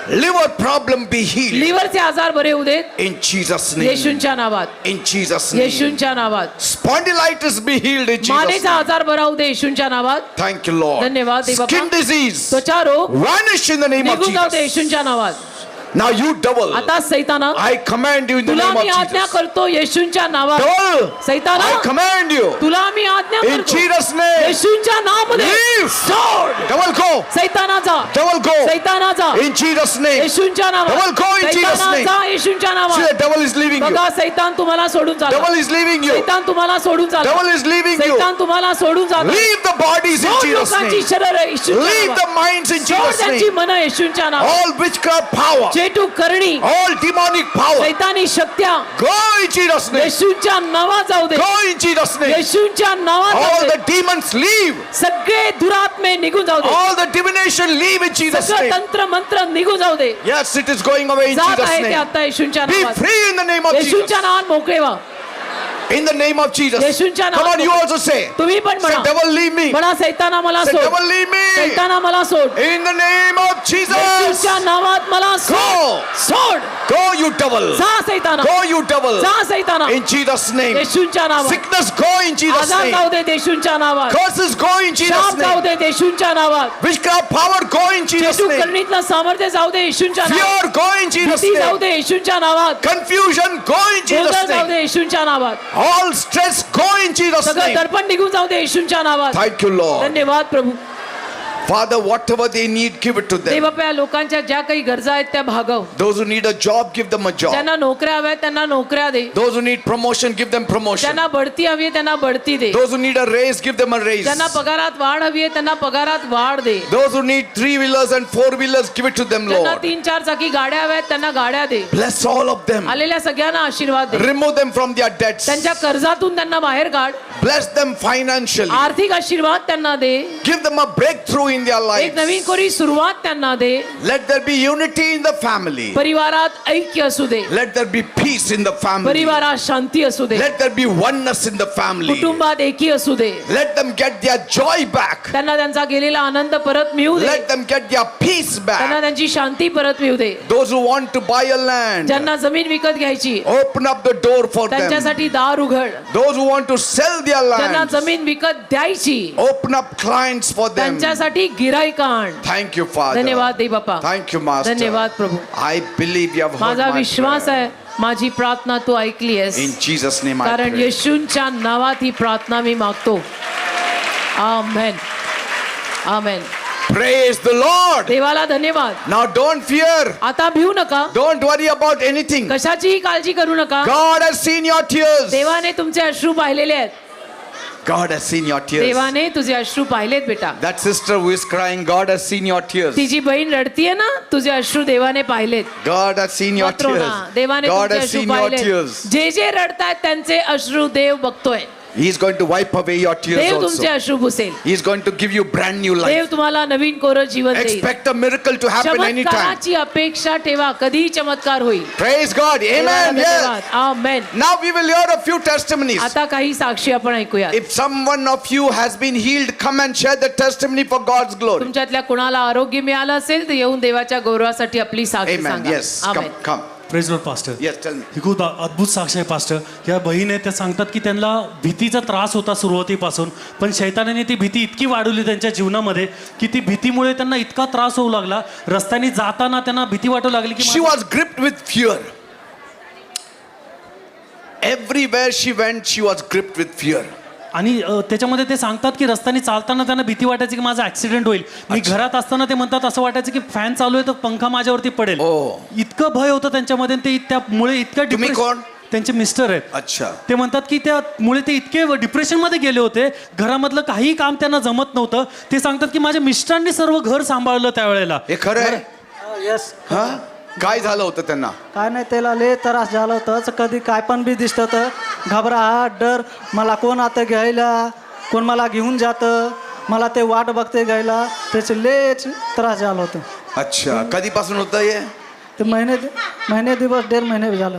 A: Liver problem be healed
B: लिव्हरचे आजार बरे होऊ देत
A: in Jesus' name.
B: येशूच्या नावात.
A: In Jesus' name.
B: येशूच्या नावात.
A: Spondylitis be healed in Jesus'
B: मानेचा
A: name.
B: आजार बरा होऊ दे येशूच्या नावात.
A: Thank you, Lord.
B: धन्यवाद देवा.
A: Skin disease
B: त्वचा रोग
A: vanish in the name of
B: निघून जाऊ दे
A: Jesus.
B: येशूच्या नावात.
A: Now you devil,
B: आता सैताना
A: I command you in the
B: तुला
A: name of
B: मी आज्ञा
A: Jesus.
B: करतो येशूंच्या नावात.
A: Devil,
B: सैताना
A: I command you
B: तुला मी आज्ञा
A: in
B: करतो
A: Jesus' name.
B: येशूंच्या नावामध्ये
A: Leave.
B: सोड.
A: Devil go.
B: सैताना जा.
A: Devil go.
B: सैताना जा
A: In Jesus' name.
B: येशूंच्या
A: Devil
B: नावात.
A: go in Jesus'
B: सैताना
A: name.
B: जा येशूंच्या
A: See,
B: नावात.
A: the devil is leaving you.
B: बघा सैतान तुम्हाला सोडून चालला.
A: Devil is leaving you.
B: सैतान तुम्हाला सोडून चालला.
A: Devil is leaving you.
B: सैतान तुम्हाला सोडून जातो.
A: Leave the bodies in
B: सोड
A: Jesus'
B: लोकांची
A: name.
B: शरीर येशूंच्या
A: Leave
B: नावात.
A: the minds in
B: सोड
A: Jesus'
B: त्यांची
A: name.
B: मन येशूंच्या नावात.
A: All witchcraft power,
B: चेटू करणी
A: all demonic power,
B: सैतानी शक्त्या
A: go in Jesus' name.
B: येशूंच्या नावात जाऊ दे.
A: Go in Jesus' name.
B: येशूंच्या नावात
A: All
B: जाऊ
A: the
B: दे.
A: demons leave.
B: सगळे दुरात्मे निघून जाऊ दे.
A: All the divination leave in Jesus'
B: सगळं
A: name.
B: तंत्र मंत्र निघून जाऊ दे.
A: Yes, it is going away in
B: जात
A: Jesus'
B: आहे ते
A: name.
B: आता येशूंच्या
A: Be
B: नावात.
A: free in the name of Jesus.
B: येशूंच्या नावात मोकळे व्हा.
A: In the name of Jesus.
B: येशूंच्या
A: Come
B: नावात
A: on, you also say.
B: तुम्ही पण
A: Say,
B: म्हणा.
A: devil, leave me.
B: म्हणा सैताना मला
A: Say,
B: सोड.
A: devil, leave me.
B: सैताना मला सोड.
A: In the name of Jesus.
B: येशूच्या नावात मला सोड.
A: Go.
B: सोड.
A: Go, you devil.
B: जा सैताना.
A: Go, you devil.
B: जा सैताना.
A: In Jesus' name.
B: येशूंच्या नावात.
A: Sickness, go in Jesus'
B: आजार
A: name.
B: जाऊ दे येशूंच्या नावात.
A: Curses, go in Jesus'
B: शाप जाऊ
A: name.
B: दे येशूंच्या नावात.
A: Witchcraft power, go in Jesus'
B: चेटू
A: name.
B: करणीतलं सामर्थ्य जाऊ दे येशूंच्या नावात.
A: Fear, go in Jesus'
B: भीती जाऊ
A: name.
B: दे येशूंच्या नावात.
A: Confusion, go in
B: गोंधळ
A: Jesus'
B: जाऊ
A: name.
B: दे येशूंच्या नावात.
A: All stress, go in Jesus'
B: सगळं
A: name.
B: दर्पण निघून जाऊ दे येशूंच्या नावात.
A: Thank you, Lord.
B: धन्यवाद प्रभू.
A: Father, whatever they need, give it to them.
B: देवप्या लोकांच्या ज्या काही गरजा आहेत त्या भागव.
A: Those who need a job, give them a job.
B: ज्यांना नोकऱ्या हव्या त्यांना नोकऱ्या दे.
A: Those who need promotion, give them promotion.
B: ज्यांना बढती हवी आहे त्यांना बढती दे.
A: Those who need a raise, give them a raise.
B: ज्यांना पगारात वाढ हवी आहे त्यांना पगारात वाढ दे.
A: Those who need 3-wheelers and 4-wheelers, give it to them,
B: ज्यांना
A: Lord.
B: 3-4 चाकी गाड्या हव्या आहेत त्यांना गाड्या दे.
A: Bless all of them.
B: आलेल्या सगळ्यांना आशीर्वाद दे.
A: Remove them from their debts.
B: त्यांच्या कर्जातून त्यांना बाहेर काढ.
A: Bless them financially.
B: आर्थिक आशीर्वाद त्यांना दे.
A: Give them a breakthrough in their
B: एक
A: lives.
B: नवीन कोरी सुरुवात त्यांना दे.
A: Let there be unity in the family.
B: परिवारात ऐक्य असू दे.
A: Let there be peace in the family.
B: परिवारात शांती असू दे.
A: Let there be oneness in the family.
B: कुटुंबात एकी असू दे.
A: Let them get their joy back.
B: त्यांना त्यांचा गेलेला आनंद परत मिळू दे.
A: Let them get their peace
B: त्यांना
A: back.
B: त्यांची शांती परत मिळू दे.
A: Those who want to buy a land,
B: ज्यांना जमीन विकत घ्यायची
A: open up the door for them.
B: त्यांच्यासाठी दार उघड.
A: Those who want to sell their
B: ज्यांना
A: land,
B: जमीन विकत द्यायची
A: open up clients for them.
B: त्यांच्यासाठी गिराईक आण.
A: Thank you, Father.
B: धन्यवाद दे बापा.
A: Thank you, Master.
B: धन्यवाद प्रभू.
A: I believe you have heard
B: माझा
A: my
B: विश्वास
A: prayer.
B: आहे माझी प्रार्थना तू ऐकली आहेस.
A: In Jesus' name I
B: कारण
A: pray.
B: येशूंच्या नावात ही प्रार्थना मी मागतो. आमेन. आमेन.
A: Praise the Lord.
B: देवाला धन्यवाद.
A: Now don't fear.
B: आता भिवू नका.
A: Don't worry about anything.
B: कशाचीही काळजी करू नका.
A: God has seen your tears.
B: देवाने तुमचे अश्रू पाहिलेले आहेत.
A: God has seen your tears.
B: देवाने तुझे अश्रू पाहिलेत बेटा.
A: That sister who is crying, God has seen your tears.
B: तिची बहीण रडतीये ना तुझे अश्रू देवाने पाहिलेत.
A: God has seen your
B: पत्रोना,
A: tears.
B: देवाने
A: God
B: तुमचे
A: has
B: अश्रू
A: seen your
B: पाहिलेत.
A: tears.
B: जे जे रडतायत त्यांचे अश्रू देव बघतोय.
A: He is going to wipe away your tears
B: देव तुमचे
A: also.
B: अश्रू पुसेल.
A: He is going to give you brand new
B: Dev
A: life.
B: तुम्हाला नवीन कोरं जीवन देईल.
A: Expect a miracle to happen anytime.
B: चमत्काराची अपेक्षा ठेवा. कधी चमत्कार होईल.
A: Praise God. Amen. Yes.
B: Amen.
A: Now we will hear a few testimonies.
B: आता काही साक्षी आपण ऐकूया.
A: If someone of you has been healed, come and share the testimony for God's glory.
B: तुमच्यातल्या कुणाला आरोग्य मिळालं असेल तर येऊन देवाच्या गौरवासाठी आपली साक्षी
A: Amen.
B: सांगा.
A: Yes. Come.
B: आमेन.
A: Come.
C: Praise Lord pastor.
A: Yes. Tell me.
C: ही खूप अद्भुत साक्ष आहे पास्टर. या बहीण आहेत त्या सांगतात की त्यांना भीतीचा त्रास होता सुरुवातीपासून, पण शैतानाने ती भीती इतकी वाढवली त्यांच्या जीवनामध्ये की ती भीतीमुळे त्यांना इतका त्रास होऊ लागला. रस्त्याने जाताना त्यांना भीती वाटू लागली की
A: She was gripped with fear. Everywhere she went, she was gripped with fear.
C: आणि त्याच्यामध्ये ते सांगतात की रस्त्याने चालताना त्यांना भीती वाटायची की माझा ऍक्सिडेंट होईल. मी घरात असताना ते म्हणतात असं वाटायचं की फॅन चालू आहे तर पंखा माझ्यावरती पडेल. इतकं भय होतं त्यांच्यामध्ये. ते त्यामुळे इतकं
A: तुम्ही कोण?
C: त्यांचे मिस्टर आहेत.
A: अच्छा.
C: ते म्हणतात की त्यामुळे ते इतके डिप्रेशनमध्ये गेले होते. घरामधलं काहीही काम त्यांना जमत नव्हतं. ते सांगतात की माझ्या मिस्टरांनी सर्व घर सांभाळलं त्यावेळेला.
A: हे खरं आहे?
D: यस.
A: हा? काय झालं होतं त्यांना?
D: काय नाही त्याला लय त्रास झाला होता. कधी काय पण बी दिसतं तर घबराहट, डर, मला कोण आता घ्यायला, कोण मला घेऊन जातं, मला ते वाट बघते घ्यायला, त्याचे लय त्रास झाला होता.
A: अच्छा. कधीपासून होतं हे?
D: ते महिने दिवस 1.5 महिने झालं.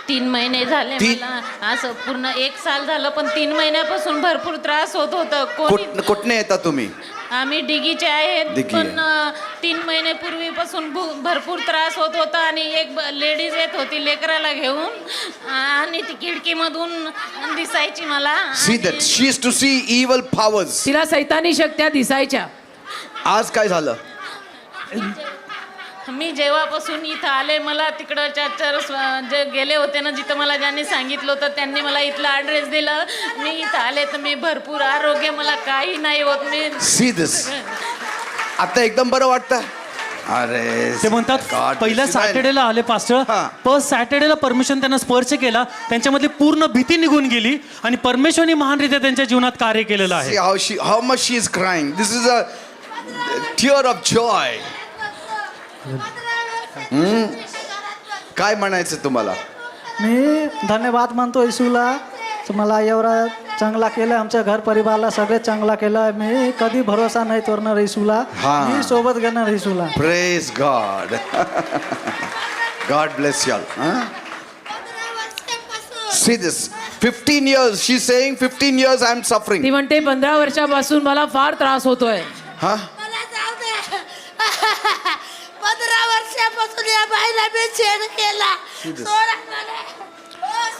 E: 3 महिने झाले मला असं पूर्ण 1 साल झालं, पण 3 महिन्यापासून भरपूर त्रास होत होतं. कोणी
A: कुठने येता तुम्ही?
E: आम्ही डिगीचे आहेत,
A: डिगी
E: पण 3 महिन्यापूर्वीपासून भरपूर त्रास होत होता. आणि एक लेडीज येत होती लेकराला घेऊन आणि ती खिडकीमधून दिसायची मला.
A: See that she is to see evil powers.
B: तिला सैतानी शक्त्या दिसायच्या.
A: आज काय झालं?
E: मी जेव्हापासून इथं आले मला तिकडं चर्च जे गेले होते ना जिथं मला ज्यांनी सांगितलं होतं त्यांनी मला इथला ॲड्रेस दिला. मी इथं आले तर मी भरपूर आरोग्य मला काही नाही होत. मी
A: सी दिस. आता एकदम बरं वाटतं. अरे
C: ते म्हणतात
A: God
C: पहिल्या
A: bless you.
C: सॅटर्डेला आले पास्टर,
A: हा.
C: पर सॅटर्डेला परमेश्वर त्यांना स्पर्श केला, त्यांच्यामधली पूर्ण भीती निघून गेली आणि परमेश्वरने महानरित्या त्यांच्या जीवनात कार्य केलेलं
A: See
C: आहे.
A: how much she is crying. This is a tear of joy. काय म्हणायचं तुम्हाला?
D: मी धन्यवाद मानतो येशूला. मला एवढा चांगला केलं, आमच्या घर परिवाराला सगळं चांगला केलं. मी कधी भरोसा नाही तोडणार येशूला.
A: हा.
D: मी सोबत घेणार येशूला.
A: Praise God. God bless you all. Huh? See this. 15 years. She's saying 15 years I am suffering.
B: ती म्हणते 15 वर्षापासून मला फार त्रास होतोय.
A: Huh?
F: मला जाऊ दे. 15 वर्षापासून या बाईला मी छेड केला. सोडा मला.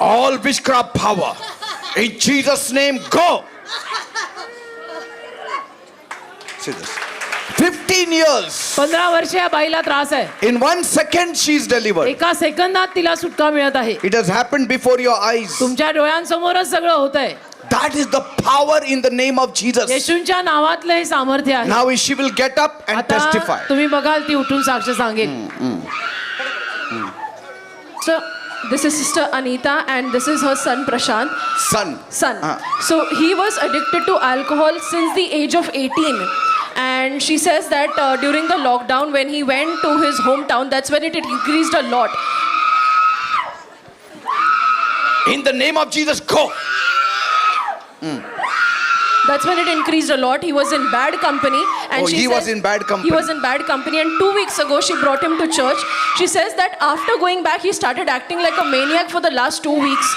A: All witchcraft power. In Jesus' name, go. See this. 15 years.
B: 15 वर्ष या बाईला त्रास आहे.
A: In 1 second she is delivered.
B: एका सेकंदात तिला सुटका मिळत आहे.
A: It has happened before your eyes.
B: तुमच्या डोळ्यांसमोरच सगळं होत आहे.
A: That is the power in the name of Jesus.
B: येशूंच्या नावातलं हे सामर्थ्य आहे.
A: Now she will get up and
B: आता
A: testify.
B: तुम्ही बघाल ती उठून साक्ष सांगेल.
G: So this is Sister Anita and this is her son Prashant.
A: Son.
G: So he was addicted to alcohol since the age of 18. And she says that during the lockdown when he went to his hometown, that's when it increased a lot.
A: In the name of Jesus, go.
G: That's when it increased a lot. He was in bad company. And
A: Oh,
G: she
A: he was
G: says-
A: in bad company.
G: He was in bad company. And 2 weeks ago, she brought him to church. She says that after going back, he started acting like a maniac for the last 2 weeks.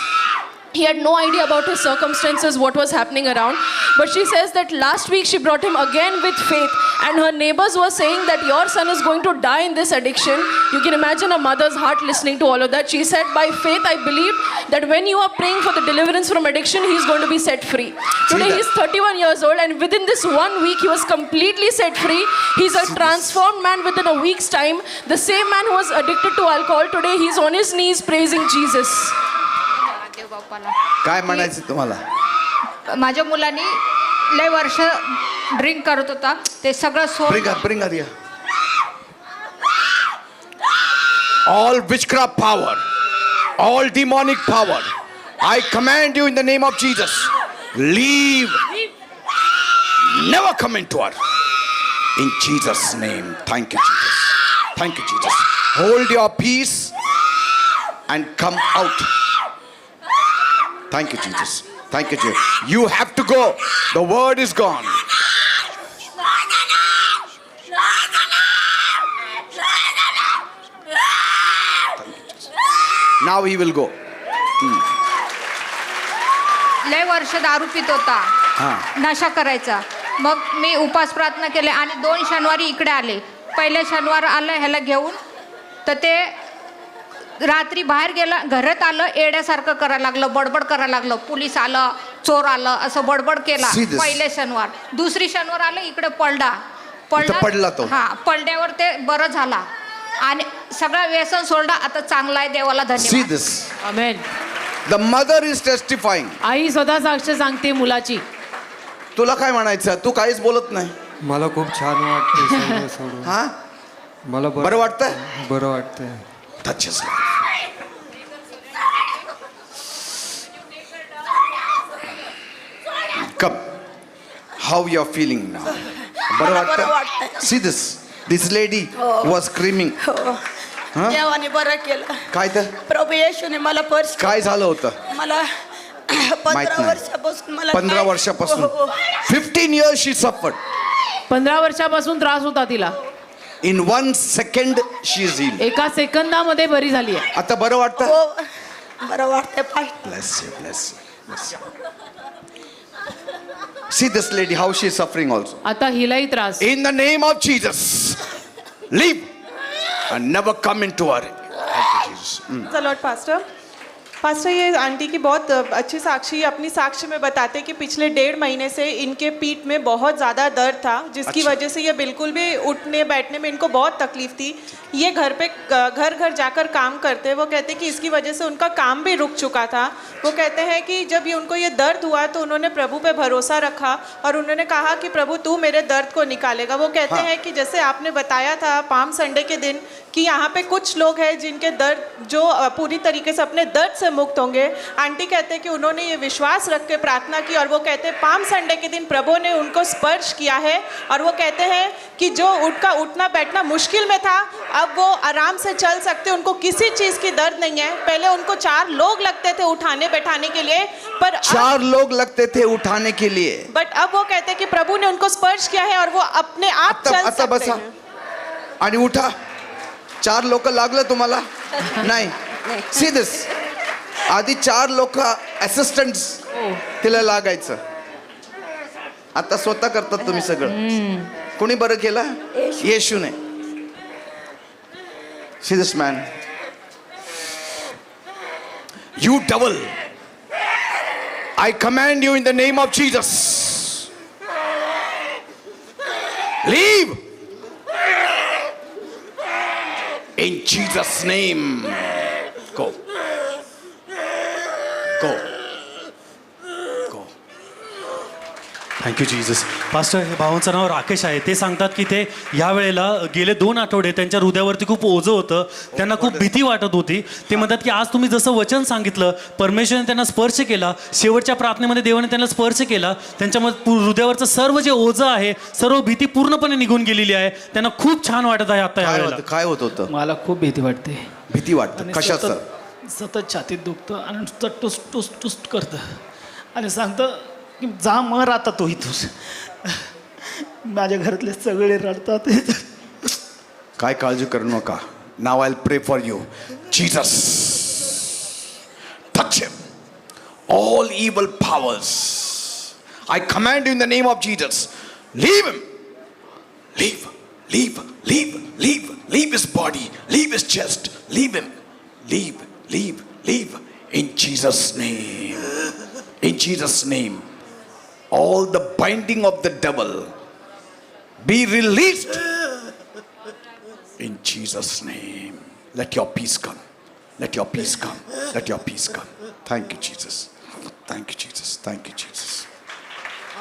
G: He had no idea about his circumstances, what was happening around. But she says that last week she brought him again with faith. And her neighbors were saying that your son is going to die in this addiction. You can imagine a mother's heart listening to all of that. She said, by faith, I believe that when you are praying for the deliverance from addiction, he's going to be set free. Today,
A: that.
G: he's 31 years old. And within this 1 week, he was completely set free. He's a transformed man within a week's time. The same man who was addicted to alcohol, today he's on his knees praising Jesus.
A: काय म्हणायचं तुम्हाला?
H: माझ्या मुलांनी लय वर्ष drink करत होता ते सगळं
A: Bring her here. All witchcraft power, all demonic power, I command you in the name of Jesus, leave. Never come into her. In Jesus' name. Thank you, Jesus. Thank you, Jesus. Hold your peace and come out. Thank you, Jesus. Thank you, Jesus. You have to go. The word is gone. Now he will go.
H: लय वर्ष दारू पित होता,
A: हां.
H: नशा करायचा. मग मी उपास प्रार्थना केले आणि 2 शनिवारी इकडे आले. पहिले शनिवार आलं ह्याला घेऊन तर ते रात्री बाहेर गेला, घरात आलं, एड्यासारखं करायला लागलं, बडबड करायला लागलं. पोलीस आलं, चोर आलं, असं बडबड केला.
A: See this.
H: पहिले शनिवार. दुसरी शनिवार आलं इकडे पडला.
A: इथं पडला तो.
H: हा, पडल्यावर ते बरं झाला आणि सगळं व्यसन सोडला. आता चांगला आहे, देवाला
A: See
H: धन्यवाद.
A: this.
B: Amen.
A: The mother is testifying.
B: आई स्वतः साक्ष सांगते मुलाची.
A: तुला काय म्हणायचं? तू काहीच बोलत नाही.
I: मला खूप छान वाटतं सगळं सोडून.
A: हा?
I: मला
A: बरं वाटतंय?
I: बरं वाटतंय.
A: Touch his life. Come. How you are feeling now? बरं वाटतं? See this. This lady was screaming. हा?
F: देवाने बरं केलं.
A: काय तर?
F: प्रभू येशूने मला पर्स
A: काय झालं होतं?
F: मला
A: माहित
F: 15
A: नाही.
F: वर्षापासून मला
A: 15
F: काय-
A: वर्षापासून.
F: हो, हो.
A: 15 years she suffered.
B: 15 वर्षापासून त्रास होता तिला.
A: In 1 second she is healed.
B: एका सेकंदामध्ये बरी झाली आहे.
A: आता बरं वाटतं?
F: हो, बरं वाटतंय पाय.
A: Bless you, bless you, bless you. See this lady, how she is suffering also.
B: आता हिलाही त्रास.
A: In the name of Jesus, leave and never come into her. Thank you, Jesus.
J: The Lord, Pastor. Pastor, ये aunty की बहुत अच्छी साक्षी अपनी साक्ष्य में बताते कि पिछले 1.5 महीने से इनके पीठ में बहुत ज़्यादा दर्द था, जिसकी वजह से ये बिल्कुल भी उठने बैठने में इनको बहुत तकलीफ थी। ये घर पे घर घर जाकर काम करते हैं। वो कहते कि इसकी वजह से उनका काम भी रुक चुका था। वो कहते हैं कि जब उनको ये दर्द हुआ तो उन्होंने प्रभु पे भरोसा रखा और उन्होंने कहा कि प्रभु तू मेरे दर्द को निकालेगा। वो कहते हैं कि जैसे आपने बताया था पाम संडे के दिन कि यहाँ पे कुछ लोग हैं जिनके दर्द जो पूरी तरीके से अपने दर्द से मुक्त होंगे। आंटी कहते हैं कि उन्होंने ये विश्वास रख के प्रार्थना की और वो कहते हैं पाम संडे के दिन प्रभु ने उनको स्पर्श किया है और वो कहते हैं कि जो उठना बैठना मुश्किल में था अब वो आराम से चल सकते, उनको किसी चीज़ की दर्द नहीं है। पहले उनको 4 लोग लगते थे उठाने बैठाने के लिए, पर
A: 4 लोग लगते थे उठाने के लिए,
J: बट अब वो कहते हैं कि प्रभु ने उनको स्पर्श किया है और वो अपने आप चल
A: आता
J: सकते
A: बसा
J: हैं।
A: आणि उठा. 4 लोक लागलं तुम्हाला? नाही. सी दिस, आधी 4 लोक असिस्टंट तिला लागायचं, आता स्वतः करतात तुम्ही सगळं. कोणी बरं केलं? येशूने. See this man, you devil, I command you in the name of Jesus, leave in Jesus name. Go, go, go.
C: Thank you Jesus. Pastor, हे भावांचं नाव राकेश आहे. ते सांगतात की ते ह्या वेळेला गेले 2 आठवडे त्यांच्या हृदयावरती खूप ओझं होतं, त्यांना खूप भीती वाटत होती. ते म्हणतात की आज तुम्ही जसं वचन सांगितलं, परमेश्वराने त्यांना स्पर्श केला, शेवटच्या प्रार्थनेमध्ये देवाने त्यांना स्पर्श केला, त्यांच्यामध्ये हृदयावरचं सर्व जे ओझं आहे, सर्व भीती पूर्णपणे निघून गेलेली आहे. त्यांना खूप छान वाटत आहे आता यावेळेला.
A: काय होत होतं?
D: मला खूप भीती वाटते.
A: भीती वाटतं कशाचं?
D: सतत छातीत दुखतं आणि नुसतं टुस टुस टुस करतं आणि सांगतं की जा मर आता तो इथूस. माझ्या घरातले सगळे रडतात.
A: काय काळजी करू नका. नाव आय प्रे for you. Jesus, touch him. All इवल powers, I command you in the name of Jesus, leave him. Leave his body, leave his chest, leave him. Leave in Jesus name. In Jesus name, all the binding of the devil be released in Jesus name. Let your peace come. Let your peace come. Let your peace come. Thank you, Jesus. Thank you, Jesus. Thank you, Jesus.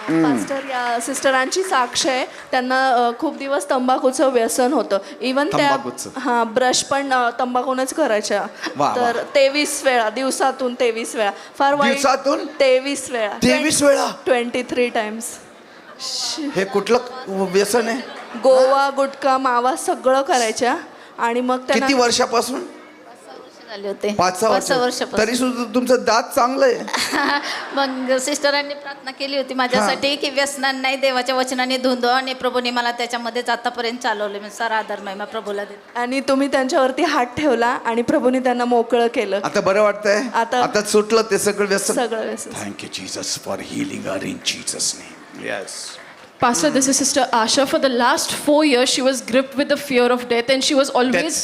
G: Pastor, या सिस्टरांची साक्ष आहे. त्यांना खूप दिवस तंबाखूचं व्यसन होतं. Even त्या
A: तंबाखूचं?
G: Brush पण तंबाखूनच करायच्या.
A: वा.
G: तर 23 वेळा दिवसातून 23 वेळा. फार वाईट.
A: दिवसातून?
G: 23 वेळा.
A: 23 वेळा?
G: 23 टाइम्स.
A: हे कुठलं व्यसन आहे?
G: गोवा, गुटखा, मावा सगळं करायच्या. आणि मग
A: किती
G: त्यांना
A: वर्षापासून?
F: झाले होते
A: 5-6 वर्ष. तरी सुद्धा तुमचं दात चांगलं आहे.
F: मग सिस्टरांनी प्रार्थना केली होती माझ्यासाठी की व्यसनान नाही, देवाच्या वचनाने धुंदो, आणि प्रभूने मला त्याच्यामध्येच आतापर्यंत चालवले. मी सारा आदर महिमा प्रभूला देते.
G: आणि तुम्ही त्यांच्यावरती हात ठेवला आणि प्रभूने त्यांना मोकळं केलं.
A: आता बरं वाटतंय? आता सुटलं ते सगळं व्यसन?
G: सगळं व्यसन.
A: Thank you Jesus for healing her in Jesus name. Yes.
G: Pastor, this is Sister Asha. For the last 4 years, she was gripped with the fear of death, and she was always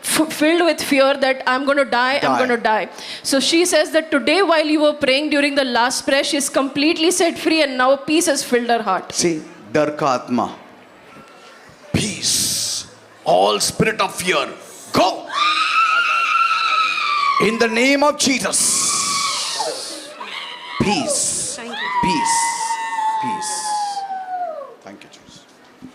G: filled with fear that I'm going to die, I'm going to die. So she says that today, while you were praying during the last prayer, she's completely set free, and now peace has filled her heart.
A: See, डर का आत्मा, peace, all spirit of fear, go in the name of Jesus. Peace, peace,